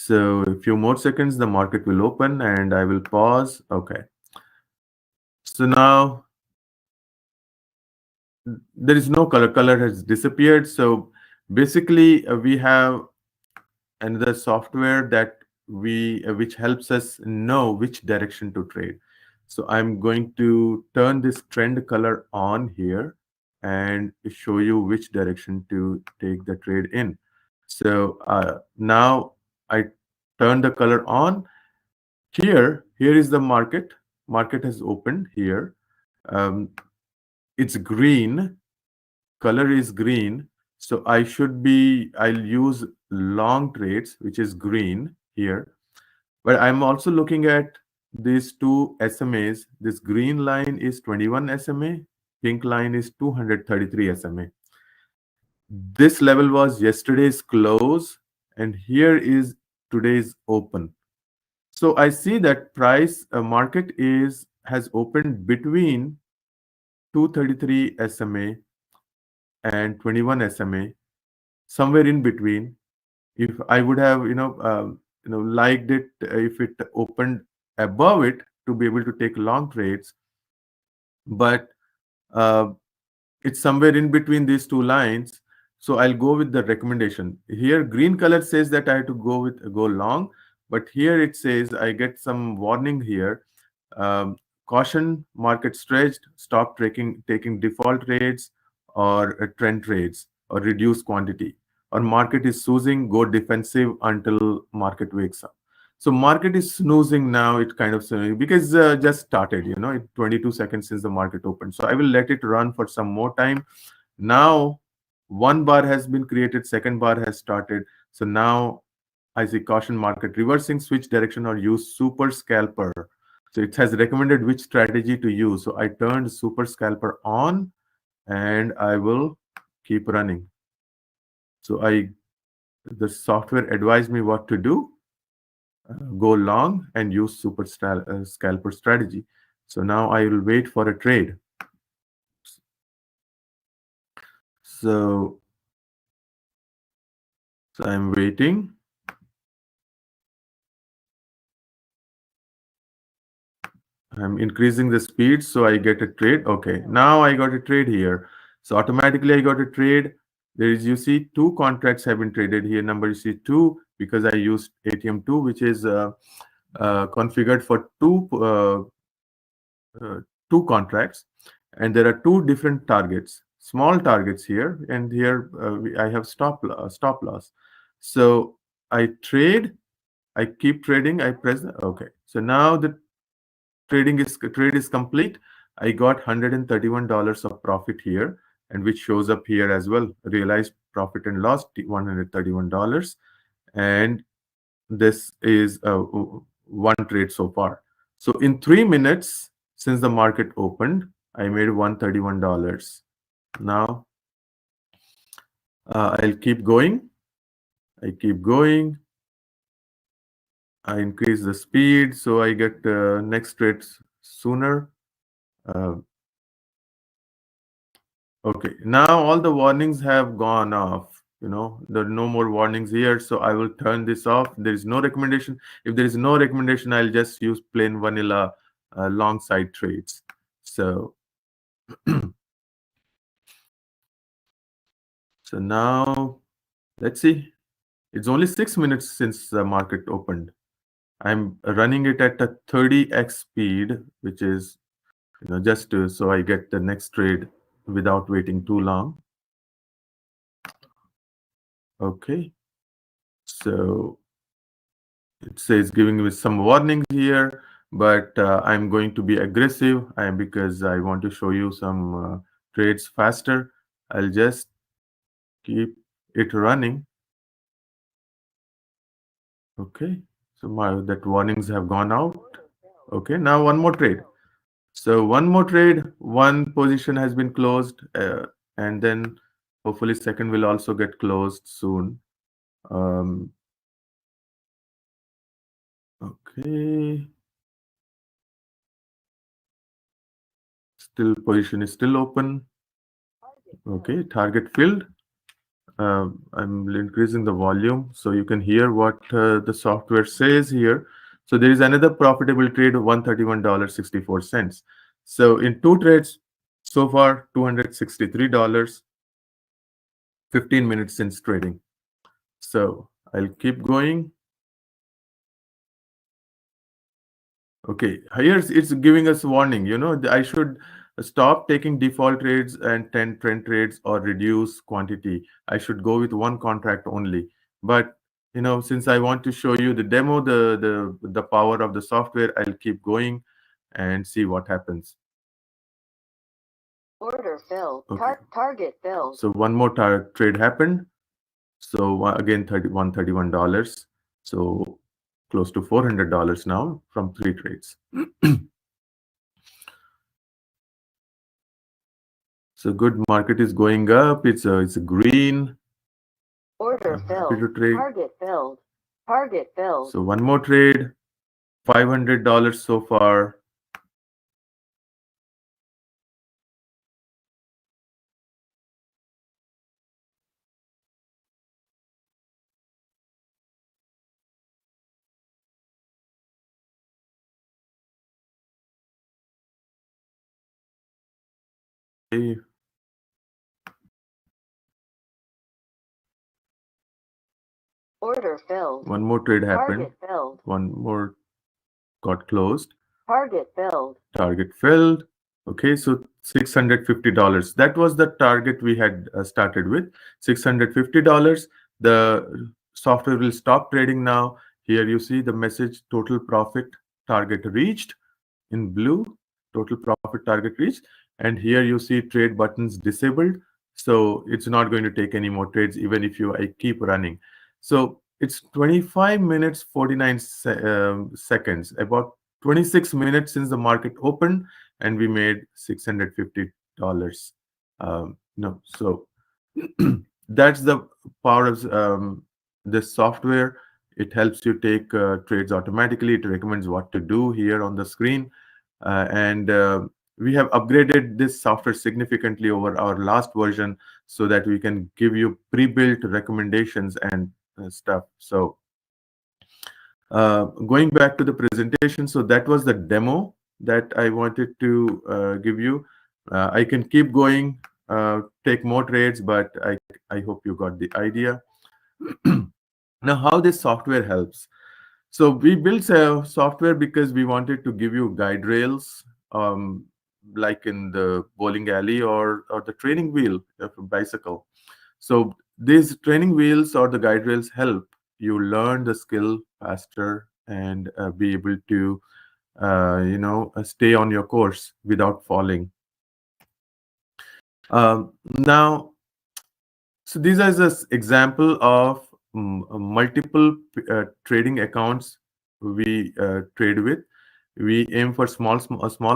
So a few more seconds, the market will open, and I will pause. Okay. So now there is no color. Color has disappeared. So basically, we have another software that which helps us know which direction to trade. So I'm going to turn this trend color on here and show you which direction to take the trade in. So now I turn the color on. Here is the market. Market has opened here. It's green. Color is green. So I'll use long trades, which is green here. But I'm also looking at these two SMAs. This green line is 21 SMA. Pink line is 233 SMA. This level was yesterday's close, and here is today's open. So I see that price market has opened between 233 SMA and 21 SMA, somewhere in between. If I would have liked it if it opened above it to be able to take long trades, but it's somewhere in between these two lines. So I'll go with the recommendation. Here green color says that I have to go long, but here it says I get some warning here. caution, market stretched, stop taking default trades or trend trades or reduce quantity. Or market is snoozing, go defensive until market wakes up. So market is snoozing now. It kind of because just started, 22 seconds since the market opened. So I will let it run for some more time. Now one bar has been created, second bar has started. So now I see caution, market reversing, switch direction or use super scalper. So it has recommended which strategy to use. So I turned super scalper on and I will keep running. So the software advised me what to do. Go long and use super scalper strategy. So now I will wait for a trade. So I'm waiting. I'm increasing the speed so I get a trade. Okay, now I got a trade here. So automatically I got a trade. There is, you see, two contracts have been traded here. Number you see two because I used ATM2, which is configured for two contracts, and there are two different targets, small targets here, and here I have stop loss. So I trade, I keep trading, I press okay. So now the trade is complete. I got $131 of profit here, and which shows up here as well. Realized profit and loss $131, and this is one trade so far. So in 3 minutes since the market opened, I made $131. Now I'll keep going. I keep going. I increase the speed so I get next trades sooner. Uh, okay, now all the warnings have gone off. There are no more warnings here, so I will turn this off. There is no recommendation. If there is no recommendation, I'll just use plain vanilla long side trades. So so now let's see. It's only 6 minutes since the market opened. I'm running it at a 30x speed, which is just so I get the next trade without waiting too long. Okay, so it says giving me some warnings here, but I'm going to be aggressive because I want to show you some trades faster. I'll just keep it running. Okay, so that warnings have gone out. Okay, now one more trade. So one more trade, one position has been closed, and then hopefully second will also get closed soon. Okay, still position is still open. Okay, target filled. I'm increasing the volume so you can hear what the software says here. So there is another profitable trade of $131.64. So in two trades so far, $263, 15 minutes since trading. So I'll keep going. Okay, here it's giving us warning. I should stop taking default trades and 10 trend trades or reduce quantity. I should go with one contract only. But since I want to show you the demo, the power of the software, I'll keep going and see what happens. Order filled. Okay. Target filled. So one more trade happened. So again, $31. So close to $400 now from 3 trades. So good, market is going up. It's a green. Order filled. To trade. Target filled. Target filled. So one more trade, $500 so far. Okay. Order filled. One more trade happened. Target filled. One more got closed. Target filled. Target filled. Okay, so $650. That was the target we had started with. $650. The software will stop trading now. Here you see the message total profit target reached in blue, total profit target reached. And here you see trade buttons disabled. So it's not going to take any more trades even if I keep running. So it's 25 minutes 49 seconds, about 26 minutes since the market opened, and we made $650. No, so that's the power of this software. It helps you take trades automatically. It recommends what to do here on the screen. And we have upgraded this software significantly over our last version so that we can give you pre-built recommendations and stuff. So going back to the presentation, so that was the demo that I wanted to give you. I can keep going, take more trades, but I hope you got the idea. Now, how this software helps. So we built a software because we wanted to give you guide rails, like in the bowling alley or the training wheel of a bicycle. So these training wheels or the guide rails help you learn the skill faster and be able to, stay on your course without falling. Now, so these are just example of multiple trading accounts we trade with. We aim for small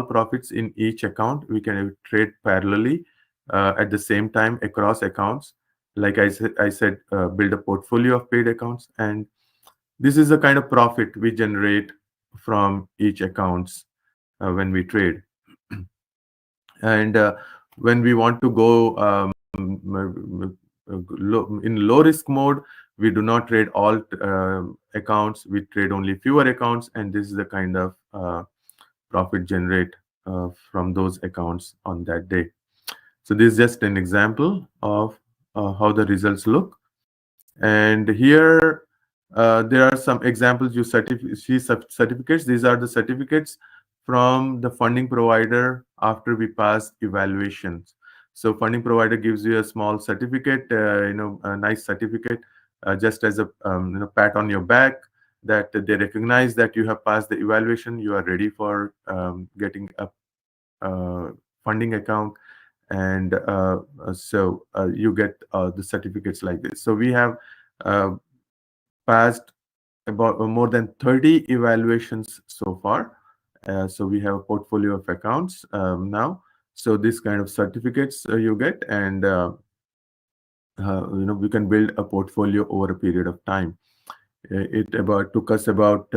profits in each account. We can trade parallelly at the same time across accounts. Like I said, build a portfolio of paid accounts, and this is the kind of profit we generate from each accounts when we trade. And when we want to go in low risk mode, we do not trade all accounts. We trade only fewer accounts, and this is the kind of profit generate from those accounts on that day. So this is just an example of how the results look. And here there are some examples. You see certificates. These are the certificates from the funding provider after we pass evaluations. So funding provider gives you a small certificate, a nice certificate, just as a pat on your back, that they recognize that you have passed the evaluation. You are ready for getting a funding account, and so you get the certificates like this. So we have passed about more than 30 evaluations so far. So we have a portfolio of accounts now. So this kind of certificates you get, and we can build a portfolio over a period of time. It took us about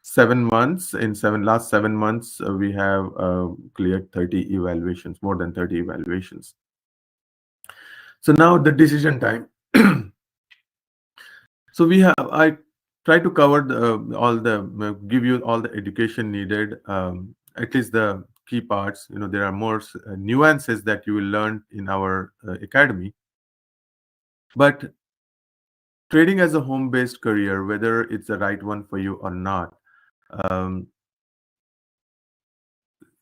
7 months. In last 7 months, we have cleared 30 evaluations, more than 30 evaluations. So now the decision time. So I try to cover give you all the education needed, at least the key parts. There are more nuances that you will learn in our academy. But trading as a home-based career, whether it's the right one for you or not,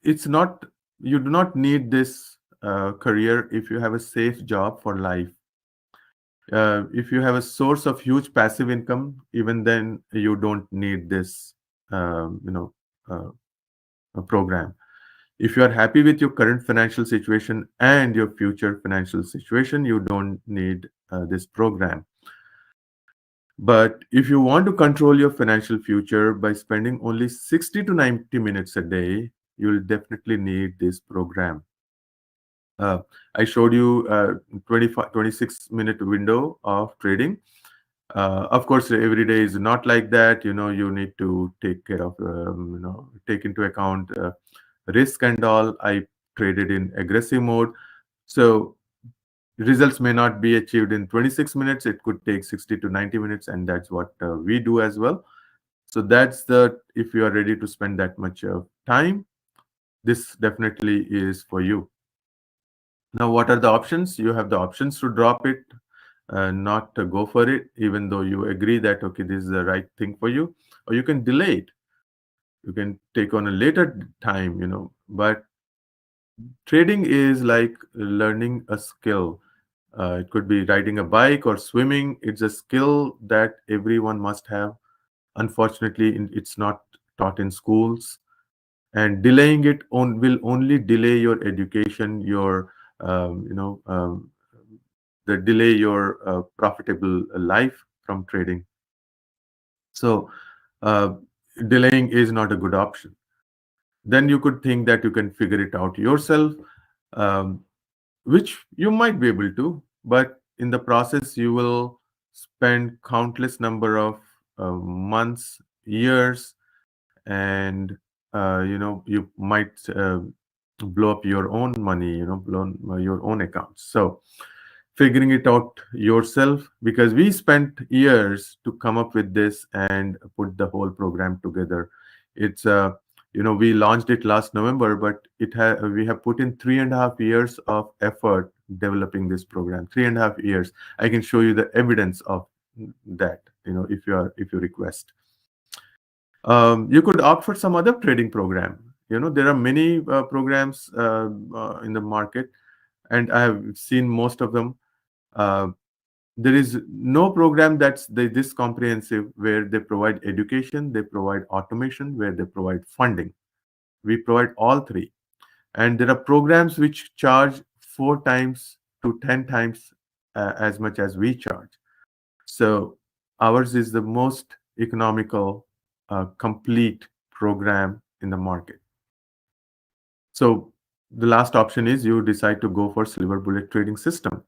it's not. You do not need this career if you have a safe job for life. If you have a source of huge passive income, even then you don't need this, program. If you are happy with your current financial situation and your future financial situation, you don't need this program. But if you want to control your financial future by spending only 60 to 90 minutes a day, you'll definitely need this program. I showed you 26-minute window of trading. Of course, every day is not like that. You need to take care of, take into account risk and all. I traded in aggressive mode. So results may not be achieved in 26 minutes. It could take 60 to 90 minutes. And that's what we do as well. So if you are ready to spend that much time, this definitely is for you. Now, what are the options? You have the options to drop it, not to go for it, even though you agree that, okay, this is the right thing for you, or you can delay it. You can take on a later time, but trading is like learning a skill. It could be riding a bike or swimming. It's a skill that everyone must have. Unfortunately, it's not taught in schools, and delaying it will only delay your education, your the delay your profitable life from trading. So uh, delaying is not a good option. Then you could think that you can figure it out yourself, um, which you might be able to, but in the process you will spend countless number of months, years, and you might blow up your own money, blow your own accounts. So figuring it out yourself, because we spent years to come up with this and put the whole program together. It's we launched it last November, but we have put in 3.5 years of effort developing this program. 3.5 years. I can show you the evidence of that, if you request. You could opt for some other trading program. There are many programs in the market, and I have seen most of them. uh, there is no program that's this comprehensive, where they provide education, they provide automation, where they provide funding. We provide all three. And there are programs which charge 4 times to 10 times as much as we charge. So ours is the most economical, complete program in the market. So the last option is you decide to go for Silver Bullet trading system.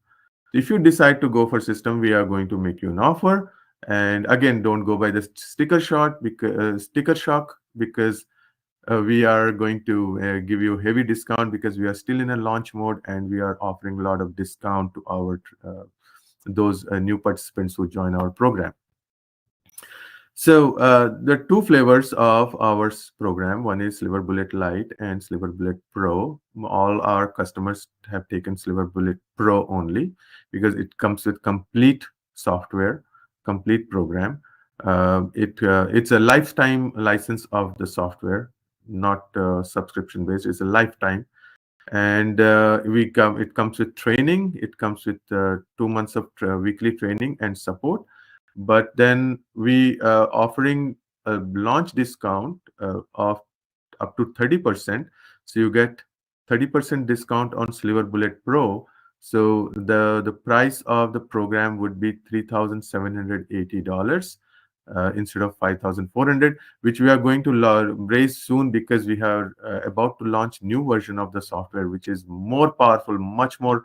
If you decide to go for system, we are going to make you an offer. And again, don't go by the sticker shock, because we are going to give you heavy discount, because we are still in a launch mode, and we are offering a lot of discount to our those new participants who join our program. So there are two flavors of our program. One is Silver Bullet Lite and Silver Bullet Pro. All our customers have taken Silver Bullet Pro only, because it comes with complete software, complete program. It's a lifetime license of the software, not subscription based. It's a lifetime. And it comes with training. It comes with 2 months of weekly training and support. But then we offering a launch discount of up to 30%. So you get 30% discount on Silver Bullet Pro. So the price of the program would be $3,780 instead of 5,400, which we are going to raise soon, because we are about to launch new version of the software, which is more powerful, much more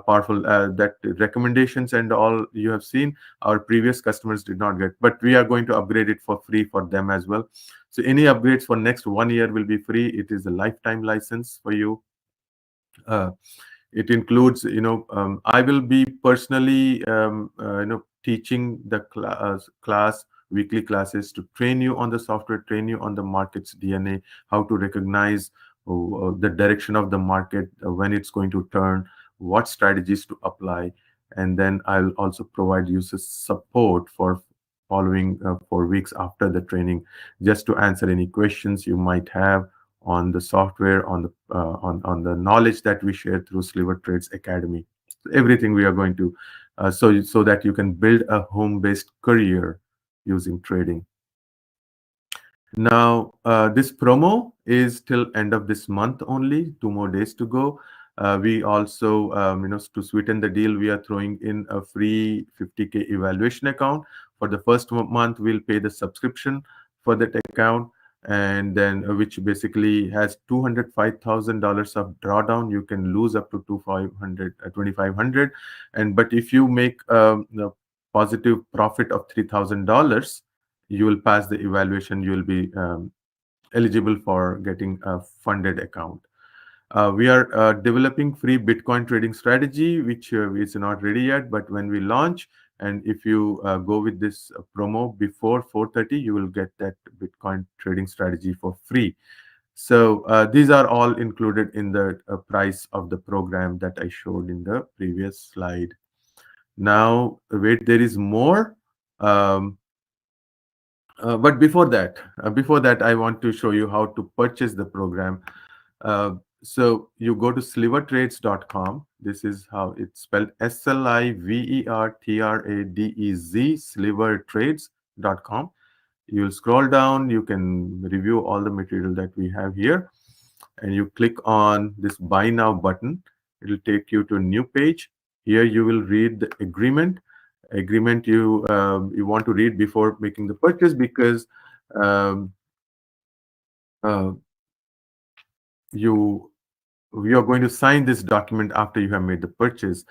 powerful. That recommendations and all you have seen, our previous customers did not get, but we are going to upgrade it for free for them as well. So any upgrades for next 1 year will be free. It is a lifetime license for you. It includes, I will be personally, teaching the class, weekly classes, to train you on the software, train you on the market's DNA, how to recognize the direction of the market, when it's going to turn, what strategies to apply. And then I'll also provide you support for following 4 weeks after the training, just to answer any questions you might have on the software, on the on the knowledge that we share through Sliver Trades Academy. Everything we are going to so that you can build a home-based career using trading. Now, this promo is till end of this month only. 2 more days to go. We also, to sweeten the deal, we are throwing in a free 50K evaluation account. For the first month, we'll pay the subscription for that account, and then which basically has $205,000 of drawdown. You can lose up to 2,500, and but if you make the positive profit of $3,000, you will pass the evaluation. You will be eligible for getting a funded account. We are developing free Bitcoin trading strategy, which is not ready yet, but when we launch, and if you go with this promo before 4:30, you will get that Bitcoin trading strategy for free. So these are all included in the price of the program that I showed in the previous slide. Now, wait, there is more. But before that, I want to show you how to purchase the program. So you go to slivertrades.com. This is how it's spelled: SLIVERTRADEZ, slivertrades.com. You'll scroll down, you can review all the material that we have here, and you click on this buy now button. It'll take you to a new page. Here you will read the agreement you want to read before making the purchase, because um, uh, you we are going to sign this document after you have made the purchase.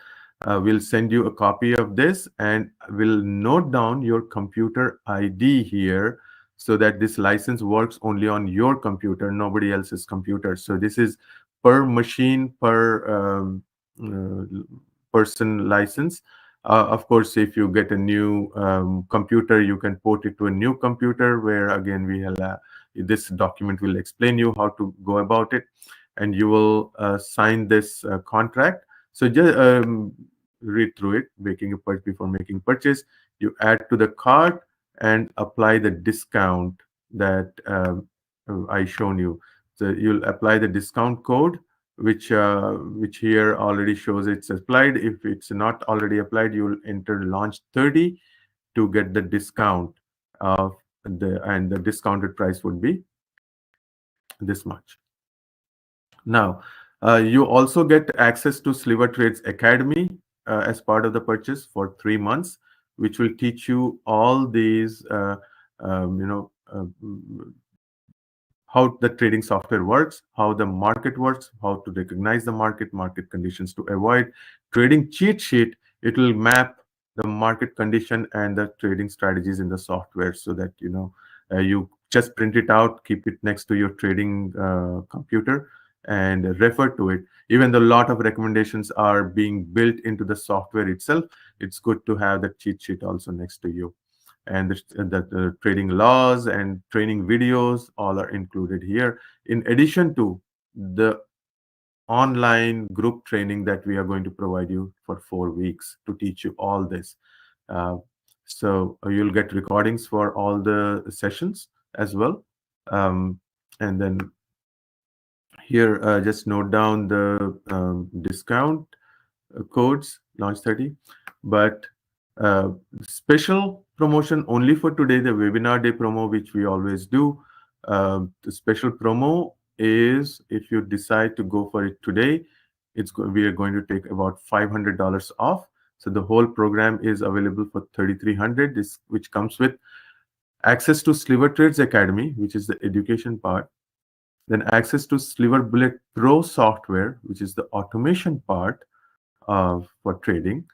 We'll send you a copy of this, and we'll note down your computer ID here, so that this license works only on your computer, nobody else's computer. So this is per machine, per person license. Of course, if you get a new computer, you can port it to a new computer, where again this document will explain you how to go about it, and you will sign this contract. So just read through it, making a purchase. Before making purchase, you add to the cart and apply the discount that I shown you. So you'll apply the discount code, which here already shows it's applied. If it's not already applied, you'll enter launch 30 to get the discount of the discounted price would be this much. Now, you also get access to Sliver Trades Academy as part of the purchase for 3 months, which will teach you all these, how the trading software works, how the market works, how to recognize the market conditions to avoid. Trading cheat sheet, it will map the market condition and the trading strategies in the software, so that you just print it out, keep it next to your trading computer, and refer to it. Even though a lot of recommendations are being built into the software itself, it's good to have the cheat sheet also next to you. And the trading laws and training videos all are included here, in addition to the online group training that we are going to provide you for 4 weeks to teach you all this. uh, so you'll get recordings for all the sessions as well. And then here, just note down the discount codes, launch 30. But special promotion only for today, the webinar day promo, which we always do. The special promo is, if you decide to go for it today, we are going to take about $500 off. So the whole program is available for $3,300, which comes with access to Sliver Trades Academy, which is the education part, then access to Sliver Bullet Pro software, which is the automation part for trading.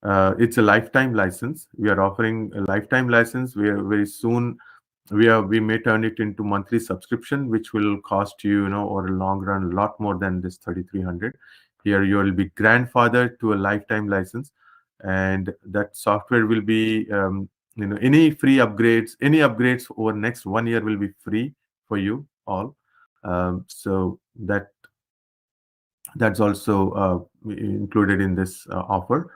It's a lifetime license. We are offering a lifetime license. We are very soon. We may turn it into monthly subscription, which will cost you, over a long run, a lot more than this 3,300. Here you will be grandfathered to a lifetime license, and that software will be, any any upgrades over next 1 year will be free for you all. So that's also included in this offer.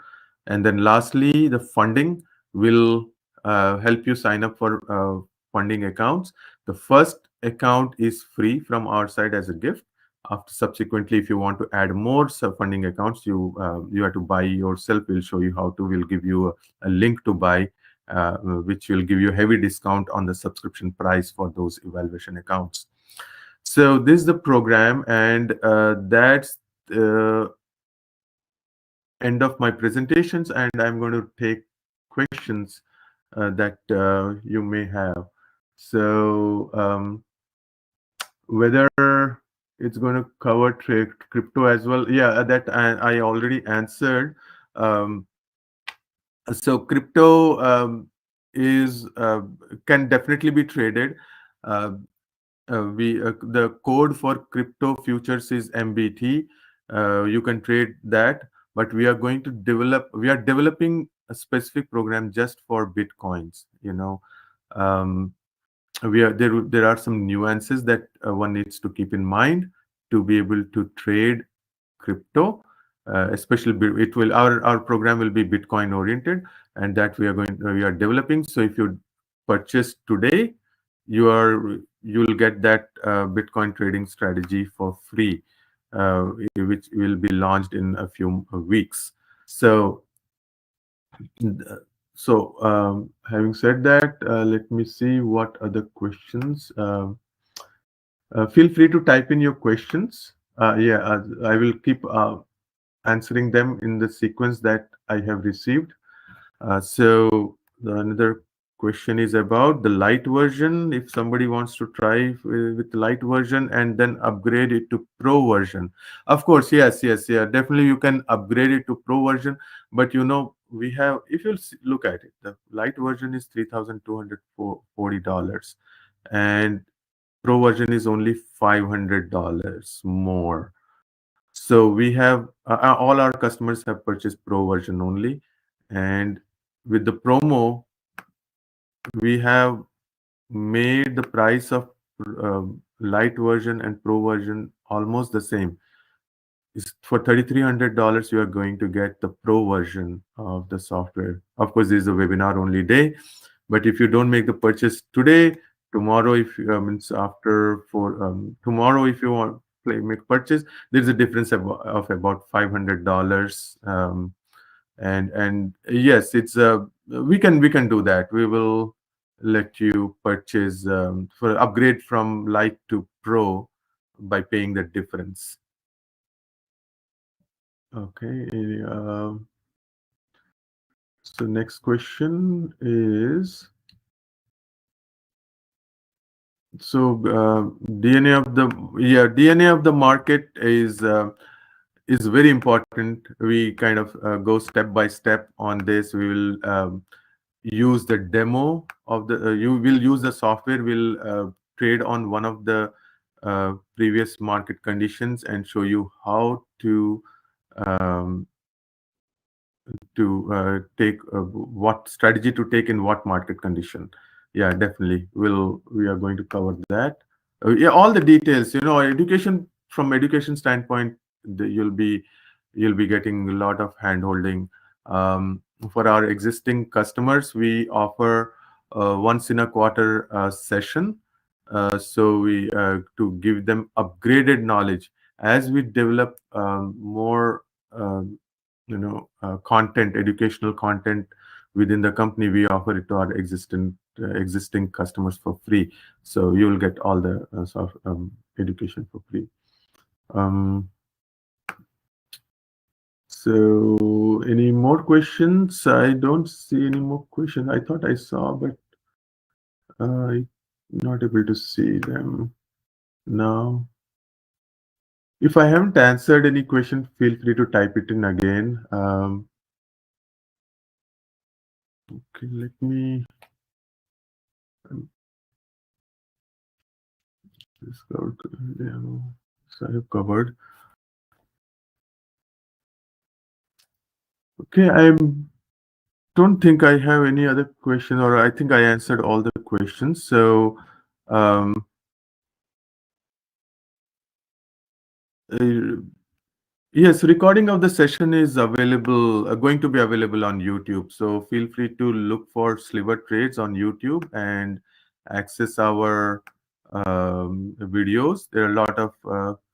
And then lastly, the funding will help you sign up for funding accounts. The first account is free from our side as a gift. After subsequently, if you want to add more funding accounts, you have to buy yourself. We'll show you how to. We'll give you a link to buy, which will give you a heavy discount on the subscription price for those evaluation accounts. So this is the program, and that's the end of my presentations, and I'm going to take questions that you may have. So whether it's going to cover crypto as well, yeah, that I already answered. Um, so crypto is can definitely be traded. Uh, the code for crypto futures is MBT. You can trade that, but we are developing a specific program just for Bitcoins. Um, there are some nuances that one needs to keep in mind to be able to trade crypto. Especially our program will be Bitcoin oriented, and that we are developing. So if you purchase today, you'll get that Bitcoin trading strategy for free, which will be launched in a few weeks. So having said that, let me see what other questions. Feel free to type in your questions. I will keep answering them in the sequence that I have received. Another question is about the light version. If somebody wants to try with the light version and then upgrade it to pro version, of course, yes, yeah, definitely you can upgrade it to pro version. But we have, if you look at it, the light version is $3,240, and pro version is only $500 more. So we have all our customers have purchased pro version only, and with the promo, we have made the price of light version and pro version almost the same. For $3,300, you are going to get the pro version of the software. Of course, this is a webinar only day, but if you don't make the purchase today, tomorrow, if you means after for tomorrow, if you want make purchase, there's a difference of about $500. And yes, it's we can do that. We will let you purchase for upgrade from light to pro by paying the difference. Okay. So next question is, so DNA of the market is very important. We kind of go step by step on this. We will use the demo of the you will use the software, will trade on one of the previous market conditions and show you how to um, take what strategy to take in what market condition. Yeah, definitely we are going to cover that. Yeah, all the details, education, from education standpoint, you'll be getting a lot of hand holding. For our existing customers, we offer once in a quarter session, so we to give them upgraded knowledge as we develop more content, educational content within the company. We offer it to our existing customers for free, so you will get all the education for free. So any more questions? I don't see any more questions. I thought I saw, but I'm not able to see them now. If I haven't answered any question, feel free to type it in again. Okay, let me just go to the demo. So I have covered. Okay, I don't think I have any other question, or I think I answered all the questions. So yes, recording of the session is available, going to be available on YouTube. So feel free to look for Sliver Trades on YouTube and access our videos. There are a lot of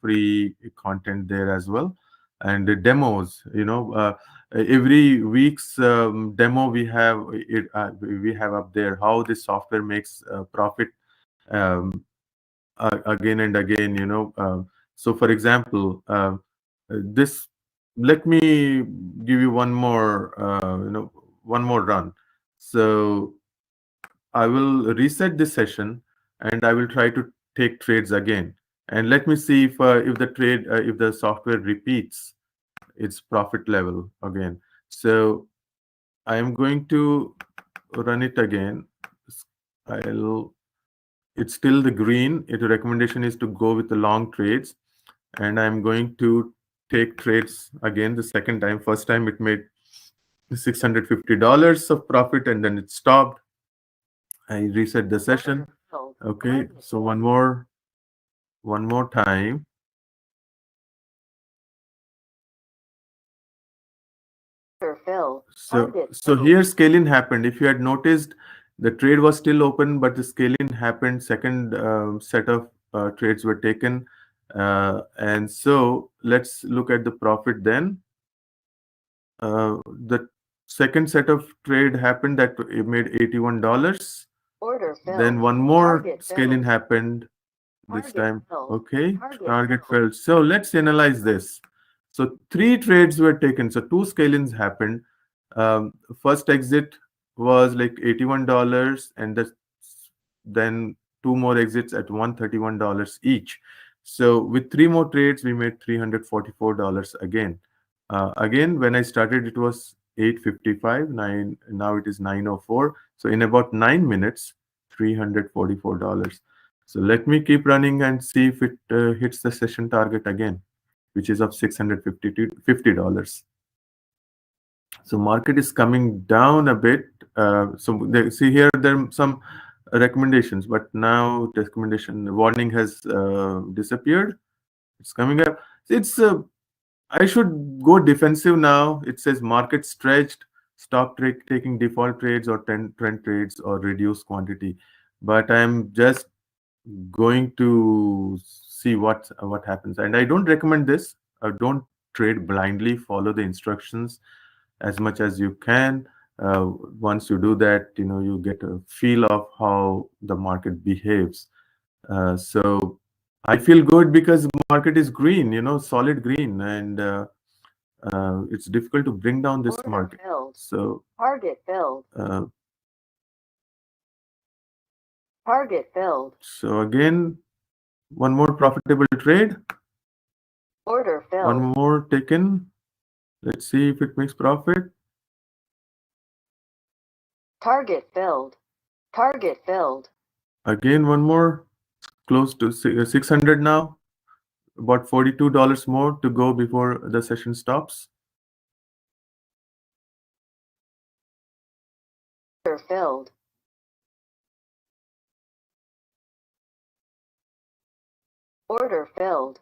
free content there as well, and the demos. Every week's demo we have up there how the software makes profit again and again. So for example, this let me give you one more run. So I will reset this session and I will try to take trades again, and let me see if the software repeats its profit level again. So I am going to run it again. It's still the green. Its recommendation is to go with the long trades, and I'm going to take trades again the second time. First time it made $650 of profit, and then it stopped. I reset the session. Okay, so one more time. So here scaling happened. If you had noticed, the trade was still open, but the scaling happened. Second set of trades were taken. And so let's look at the profit then. The second set of trade happened that it made $81. Order Then filled. one more Target scaling filled. happened this Target time. filled. Okay, Target target filled. failed. So let's analyze this. So three trades were taken. So two scalings happened. First exit was like $81, and then two more exits at $131 each. So with three more trades, we made $344 again. Again, when I started, it was 8:55. Now it is 9:04. So in about 9 minutes, $344. So let me keep running and see if it hits the session target again, which is of $650. So market is coming down a bit. See here, there are some recommendations, but now the recommendation warning has disappeared. It's coming up. It's I should go defensive now. It says market stretched, stop taking default trades or trend trades or reduce quantity. But I'm just going to see what happens. And I don't recommend this. Don't trade blindly. Follow the instructions as much as you can. Once you do that, you get a feel of how the market behaves. So I feel good because the market is green, solid green, and it's difficult to bring down this Order market. filled. So Target filled. uh, Target filled. so again, one more profitable trade, Order one filled. more taken. Let's see if it makes profit. Target filled. Target filled. Again, one more, close to 600 now. About $42 more to go before the session stops. Order filled. Order filled.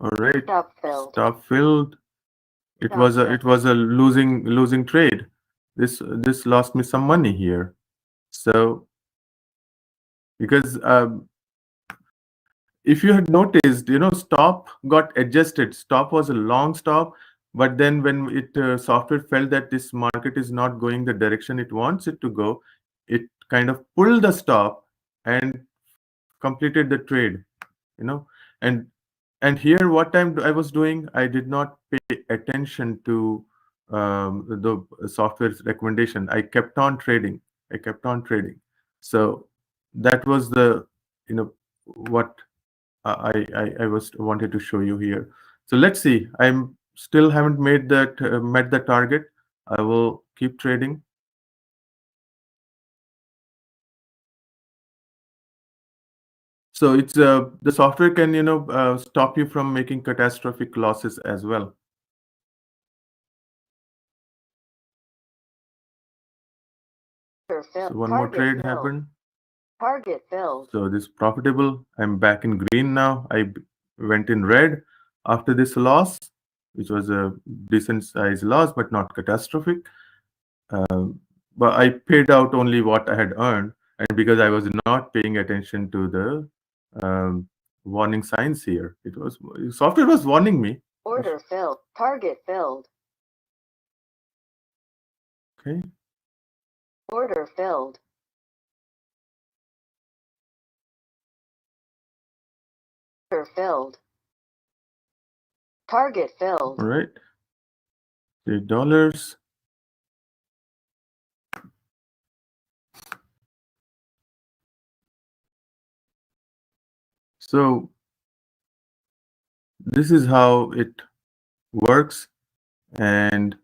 All right, Stop filled. stop filled. It Stop was a filled. losing trade. This lost me some money here. So because if you had noticed, stop got adjusted. Stop was a long stop, but then when it software felt that this market is not going the direction it wants it to go, it kind of pulled the stop and completed the trade. You know, and here what I was doing, I did not pay attention to the software's recommendation. I kept on trading. So that was the what I was wanted to show you here. So let's see. I'm still haven't made that met the target. I will keep trading. So it's the software can stop you from making catastrophic losses as well. Order So filled. one more Target trade filled. happened. Target filled. So this profitable. I'm back in green now. I went in red after this loss, which was a decent size loss, but not catastrophic. But I paid out only what I had earned, and because I was not paying attention to the warning signs here, software was warning me. Order filled. Target filled. Okay. Order filled. Order filled. Target filled. All right. $8. So this is how it works, and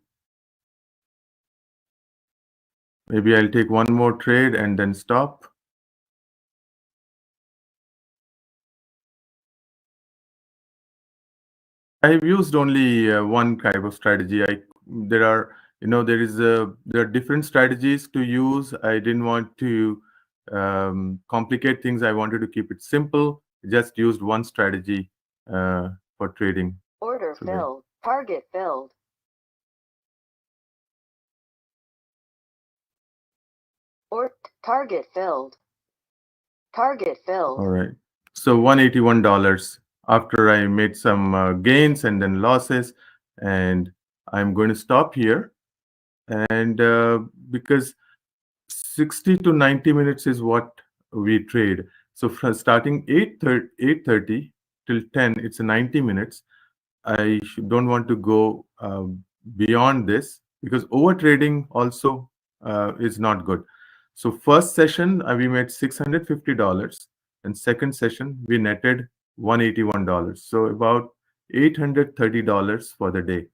maybe I'll take one more trade and then stop. I've used only one type of strategy. There are there are different strategies to use. I didn't want to complicate things. I wanted to keep it simple. Just used one strategy for trading. Order today. filled. Target filled. Or target filled. Target filled. All right. So $181 after I made some gains and then losses. And I'm going to stop here. And because 60 to 90 minutes is what we trade. So from starting 8:30 till 10, it's 90 minutes. I don't want to go beyond this because over trading also is not good. So first session we made $650, and second session we netted $181. So about $830 for the day,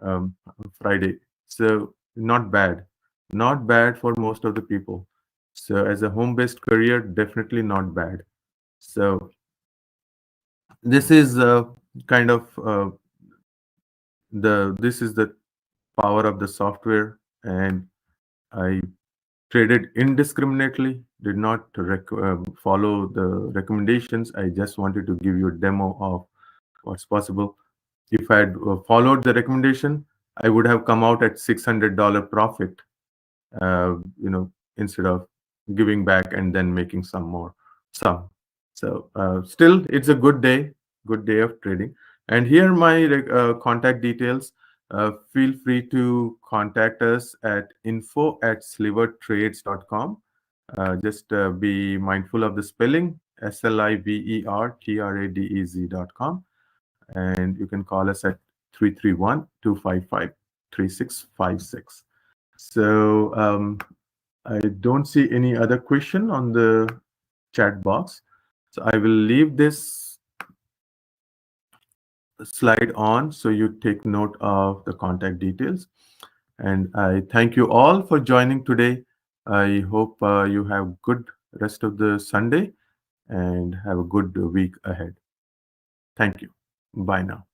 um, Friday. So not bad, not bad for most of the people. So as a home-based career, definitely not bad. So this is kind of this is the power of the software, and I traded indiscriminately, did not follow the recommendations. I just wanted to give you a demo of what's possible. If I had followed the recommendation, I would have come out at $600 profit, instead of giving back and then making some. So still, it's a good day of trading. And here are my contact details. Feel free to contact us at info@slivertrades.com. Just be mindful of the spelling, SLIVERTRADEZ.com. And you can call us at 331-255-3656. So I don't see any other question on the chat box. So I will leave this slide on so you take note of the contact details. And I thank you all for joining today. I hope you have good rest of the Sunday and have a good week ahead. Thank you. Bye now.